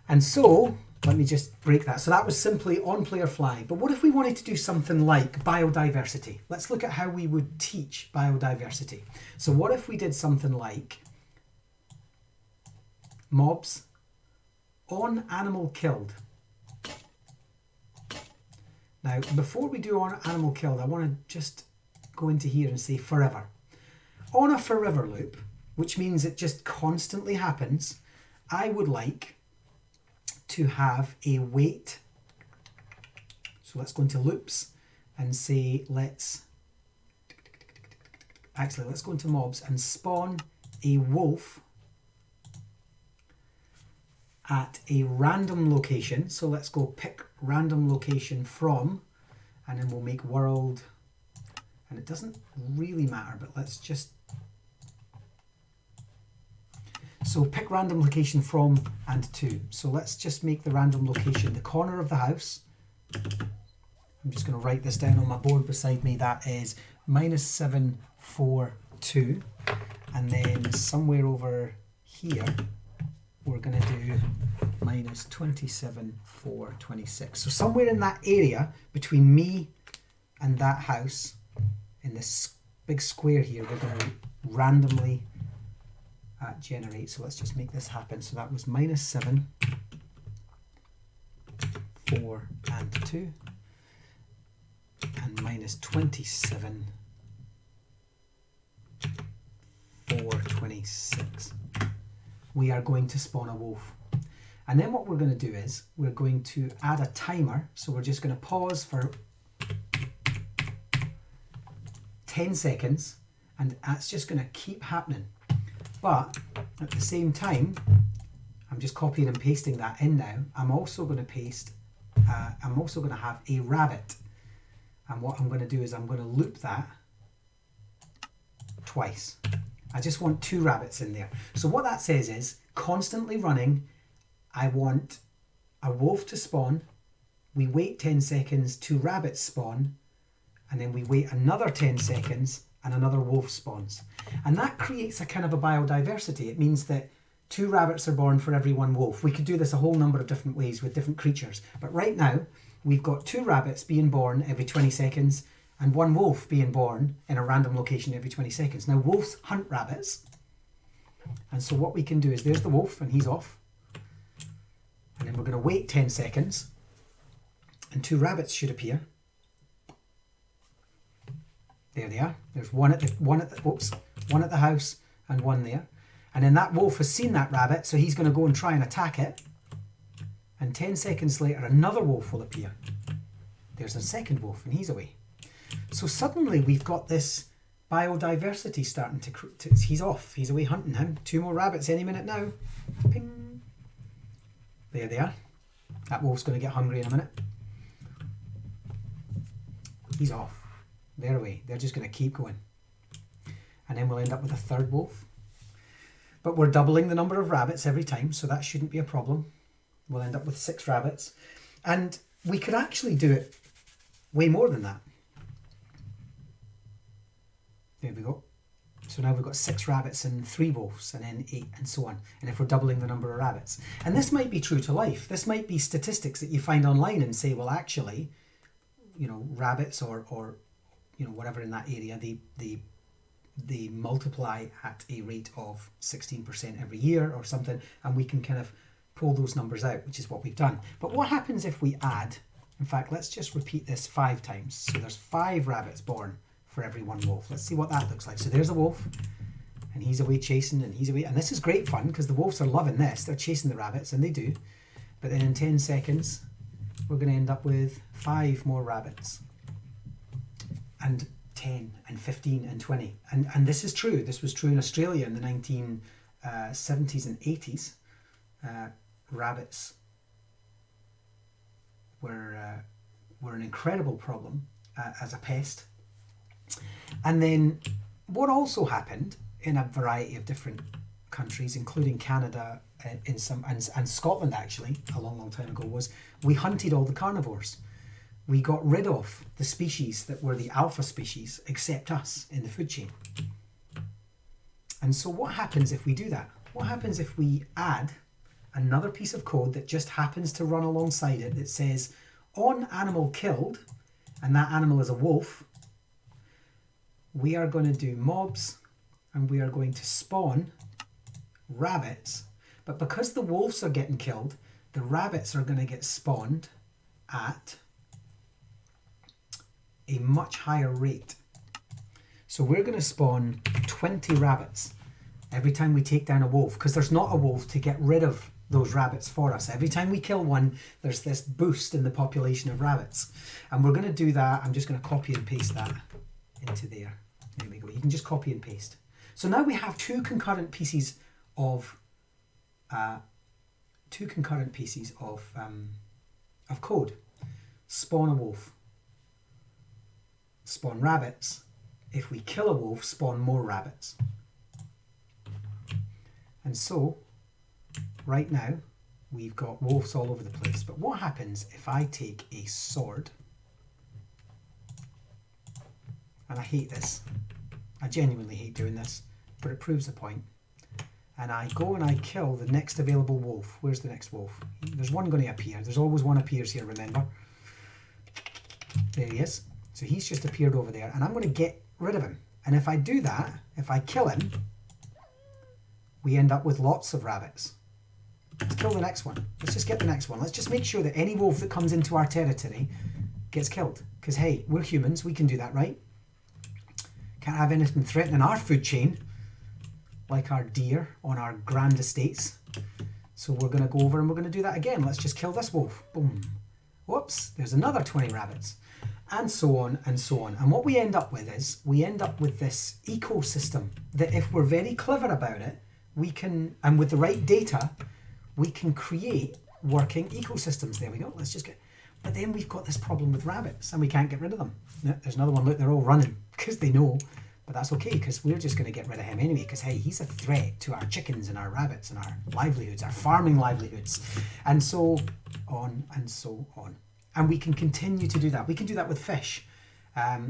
S1: And so, let me just break that. So that was simply on player fly. But what if we wanted to do something like biodiversity? Let's look at how we would teach biodiversity. So what if we did something like mobs on animal killed? Now, before we do on animal killed, I want to just go into here and say forever. On a forever loop, which means it just constantly happens, I would like to have a wait. So let's go into loops and say let's go into mobs and spawn a wolf at a random location. So let's go pick random location from, and then we'll make world, and it doesn't really matter, but let's just, so pick random location from and to. So let's just make the random location the corner of the house. I'm just going to write this down on my board beside me. That is -742, and then somewhere over here we're going to do -27,426. So somewhere in that area between me and that house, in this big square here, we're going to randomly generate. So let's just make this happen. So that was -7, 4 and 2, and -27, 426. We are going to spawn a wolf. And then what we're going to do is we're going to add a timer. So we're just going to pause for 10 seconds, and that's just going to keep happening. But at the same time, I'm just copying and pasting that in now. I'm also going to have a rabbit. And what I'm going to do is I'm going to loop that twice. I just want 2 rabbits in there. So what that says is, constantly running, I want a wolf to spawn, we wait 10 seconds, 2 rabbits spawn, and then we wait another 10 seconds and another wolf spawns. And that creates a kind of a biodiversity. It means that 2 rabbits are born for every 1 wolf. We could do this a whole number of different ways with different creatures. But right now, we've got 2 rabbits being born every 20 seconds and 1 wolf being born in a random location every 20 seconds. Now, wolves hunt rabbits. And so what we can do is, there's the wolf and he's off. And then we're going to wait 10 seconds and 2 rabbits should appear. There they are. There's one at the house and 1 there. And then that wolf has seen that rabbit, so he's going to go and try and attack it. And 10 seconds later, another wolf will appear. There's a second wolf, and he's away. So suddenly we've got this biodiversity starting to he's off. He's away hunting him. 2 more rabbits any minute now. Ping. There they are. That wolf's going to get hungry in a minute. He's off. They're away. They're just going to keep going. And then we'll end up with a third wolf. But we're doubling the number of rabbits every time, so that shouldn't be a problem. We'll end up with 6 rabbits. And we could actually do it way more than that. There we go. So now we've got 6 rabbits and 3 wolves, and then 8 and so on. And if we're doubling the number of rabbits. And this might be true to life. This might be statistics that you find online and say, well, actually, you know, rabbits or you know, whatever in that area, they multiply at a rate of 16% every year or something, and we can kind of pull those numbers out, which is what we've done. But what happens if we add, in fact, let's just repeat this 5 times. So there's 5 rabbits born for every 1 wolf. Let's see what that looks like. So there's a wolf, and he's away chasing, and he's away. And this is great fun because the wolves are loving this. They're chasing the rabbits, and they do. But then in 10 seconds, we're going to end up with 5 more rabbits. And 10 and 15 and 20. And this is true. This was true in Australia in the 1970s and 80s. Rabbits were an incredible problem as a pest. And then what also happened in a variety of different countries, including Canada in some and Scotland actually a long time ago, was we hunted all the carnivores. We got rid of the species that were the alpha species, except us in the food chain. And so what happens if we do that? What happens if we add another piece of code that just happens to run alongside it that says, on animal killed, and that animal is a wolf, we are going to do mobs, and we are going to spawn rabbits. But because the wolves are getting killed, the rabbits are going to get spawned at a much higher rate. So we're going to spawn 20 rabbits every time we take down a wolf, because there's not a wolf to get rid of those rabbits for us. Every time we kill one, there's this boost in the population of rabbits. And we're going to do that. I'm just going to copy and paste that into there. There we go. You can just copy and paste. So now we have 2 concurrent pieces of code. Spawn a wolf. Spawn rabbits. If we kill a wolf, spawn more rabbits. And so, right now, we've got wolves all over the place. But what happens if I take a sword, and I hate this, I genuinely hate doing this, but it proves the point, and I go and I kill the next available wolf. Where's the next wolf? There's one going to appear. There's always one appears here, remember? There he is. So he's just appeared over there, and I'm going to get rid of him. And if I do that, if I kill him, we end up with lots of rabbits. Let's kill the next one. Let's just get the next one. Let's just make sure that any wolf that comes into our territory gets killed. Because, hey, we're humans. We can do that, right? Can't have anything threatening our food chain, like our deer on our grand estates. So we're going to go over and we're going to do that again. Let's just kill this wolf. Boom. Whoops. There's another 20 rabbits. And so on and so on. And what we end up with is, we end up with this ecosystem that if we're very clever about it, we can, and with the right data, we can create working ecosystems. There we go. Let's just get, but then we've got this problem with rabbits and we can't get rid of them. No, there's another one. Look, they're all running because they know, but that's okay because we're just going to get rid of him anyway because, hey, he's a threat to our chickens and our rabbits and our livelihoods, our farming livelihoods, and so on and so on. And we can continue to do that. We can do that with fish.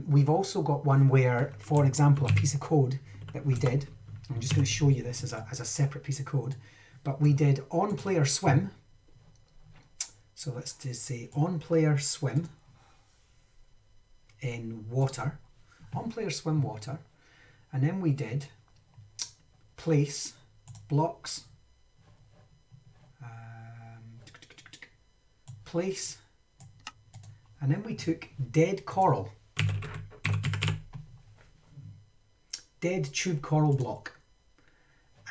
S1: We've also got one where, for example, a piece of code that we did, I'm just going to show you this as a separate piece of code, but we did on player swim. So let's just say on player swim in water, on player swim water, and then we did place blocks, place, and then we took dead coral, dead tube coral block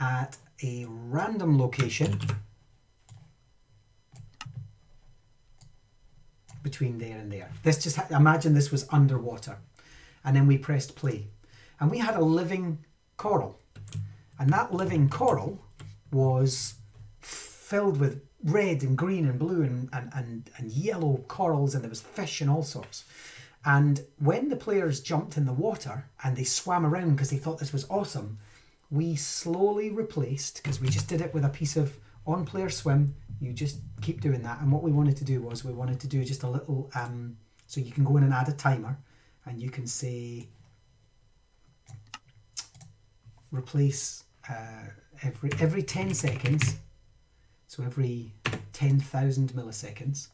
S1: at a random location between there and there. This just, imagine this was underwater. And then we pressed play. And we had a living coral. And that living coral was filled with red and green and blue and yellow corals, and there was fish and all sorts. And when the players jumped in the water and they swam around because they thought this was awesome, we slowly replaced, because we just did it with a piece of on-player swim. You just keep doing that. And what we wanted to do was we wanted to do just a little, so you can go in and add a timer, and you can say replace every 10 seconds, so every 10,000 milliseconds,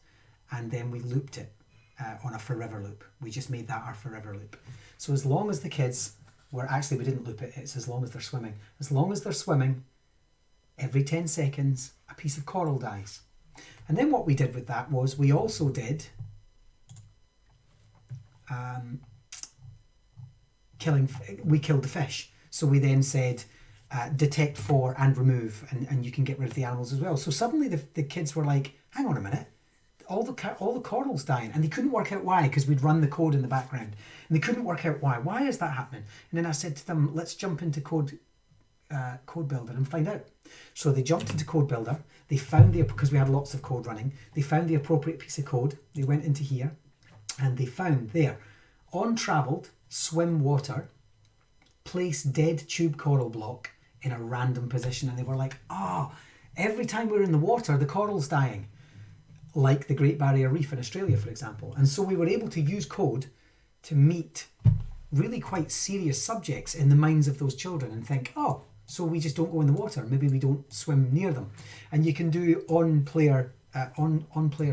S1: and then we looped it on a forever loop. We just made that our forever loop. So as long as the kids were, actually we didn't loop it, it's as long as they're swimming. As long as they're swimming, every 10 seconds a piece of coral dies. And then what we did with that was we also did we killed the fish. So we then said detect for and remove, and you can get rid of the animals as well. So suddenly the kids were like, hang on a minute, all the corals dying, and they couldn't work out why, because we'd run the code in the background, and they couldn't work out why is that happening. And then I said to them, let's jump into code builder and find out. So they jumped into code builder, they found because we had lots of code running, they found the appropriate piece of code, they went into here, and they found there, on traveled, swim water, place dead tube coral block in a random position. And they were like, every time we're in the water, the coral's dying, like the Great Barrier Reef in Australia, for example. And so we were able to use code to meet really quite serious subjects in the minds of those children and think, so we just don't go in the water, maybe we don't swim near them. And you can do on-player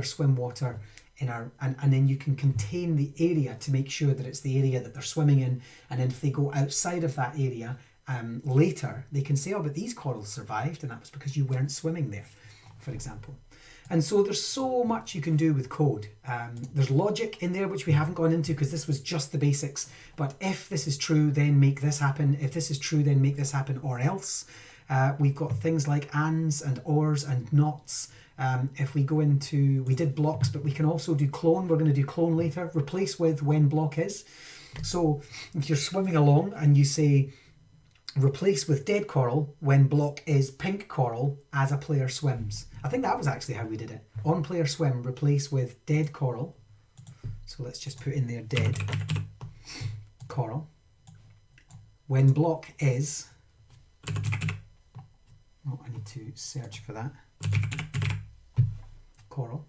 S1: swim water in and then you can contain the area to make sure that it's the area that they're swimming in. And then if they go outside of that area later, they can say, but these corals survived, and that was because you weren't swimming there, for example. And so there's so much you can do with code. There's logic in there, which we haven't gone into because this was just the basics. But if this is true, then make this happen. If this is true, then make this happen, or else. We've got things like ands and ors and nots. If we go into, we did blocks, but we can also do clone. We're going to do clone later. Replace with when block is. So if you're swimming along and you say, replace with dead coral when block is pink coral as a player swims. I think that was actually how we did it. On player swim, replace with dead coral. So let's just put in there dead coral. When block is, I need to search for that. Coral.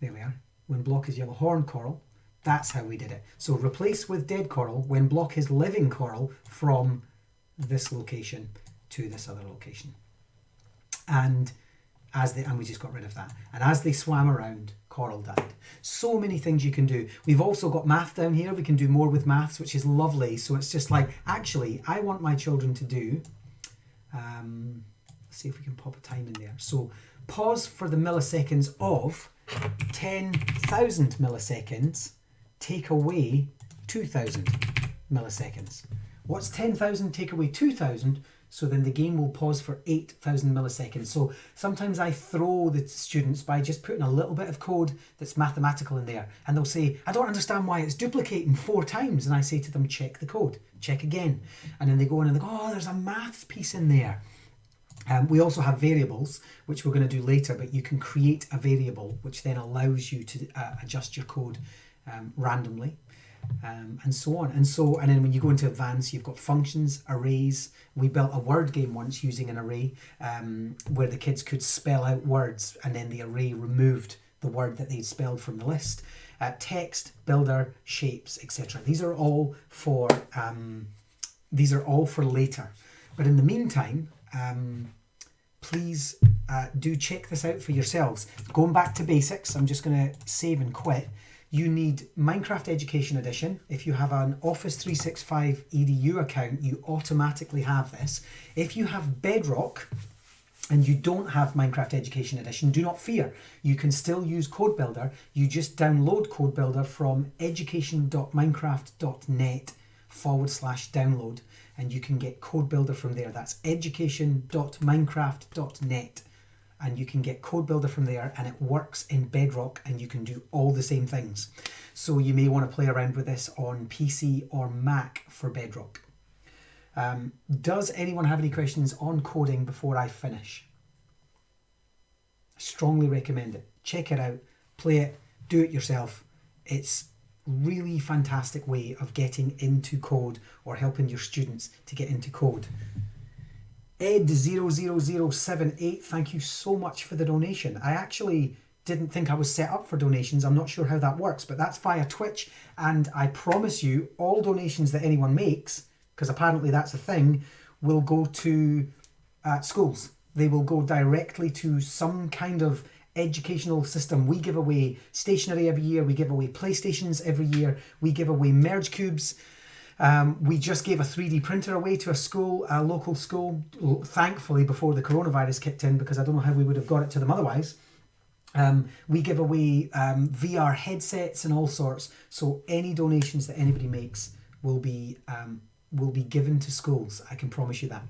S1: There we are. When block is yellow horn coral. That's how we did it. So replace with dead coral when block is living coral from this location to this other location. And we just got rid of that. And as they swam around, coral died. So many things you can do. We've also got math down here. We can do more with maths, which is lovely. So it's just like, actually, I want my children to do, let's see if we can pop a time in there. So pause for the milliseconds of 10,000 milliseconds, take away 2,000 milliseconds. What's 10,000 take away 2,000? So then the game will pause for 8,000 milliseconds. So sometimes I throw the students by just putting a little bit of code that's mathematical in there. And they'll say, I don't understand why it's duplicating 4 times. And I say to them, check the code, check again. And then they go in and they go, there's a maths piece in there. We also have variables, which we're going to do later, but you can create a variable, which then allows you to adjust your code randomly. And so on. And then when you go into advanced, you've got functions, arrays. We built a word game once using an array where the kids could spell out words, and then the array removed the word that they'd spelled from the list. Text, builder, shapes, etc. These are all for later. But in the meantime, please do check this out for yourselves. Going back to basics, I'm just going to save and quit. You need Minecraft Education Edition. If you have an Office 365 EDU account, you automatically have this. If you have Bedrock and you don't have Minecraft Education Edition, do not fear. You can still use Code Builder. You just download Code Builder from education.minecraft.net/download, and you can get Code Builder from there. That's education.minecraft.net. and you can get Code Builder from there, and it works in Bedrock, and you can do all the same things. So you may want to play around with this on PC or Mac for Bedrock. Does anyone have any questions on coding before I finish? I strongly recommend it. Check it out, play it, do it yourself. It's really fantastic way of getting into code or helping your students to get into code. Ed00078, thank you so much for the donation. I actually didn't think I was set up for donations. I'm not sure how that works, but that's via Twitch, and I promise you all donations that anyone makes, because apparently that's a thing, will go to schools. They will go directly to some kind of educational system. We give away stationery every year. We give away PlayStations every year. We give away Merge Cubes. We just gave a 3D printer away to a school, a local school, thankfully before the coronavirus kicked in, because I don't know how we would have got it to them otherwise. We give away VR headsets and all sorts. So any donations that anybody makes will be given to schools. I can promise you that.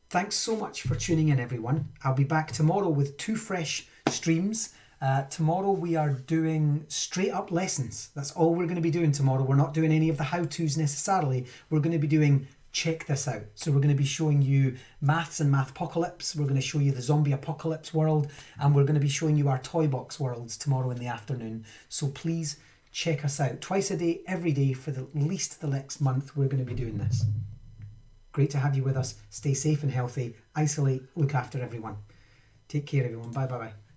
S1: Thanks so much for tuning in, everyone. I'll be back tomorrow with 2 fresh streams. Tomorrow we are doing straight up lessons. That's all we're going to be doing tomorrow. We're not doing any of the how-tos necessarily. We're going to be doing check this out. So we're going to be showing you maths and mathpocalypse. We're going to show you the zombie apocalypse world, and we're going to be showing you our toy box worlds tomorrow in the afternoon. So please check us out. Twice a day, every day for at least the next month, we're going to be doing this. Great to have you with us. Stay safe and healthy. Isolate. Look after everyone. Take care, everyone. Bye, bye, bye.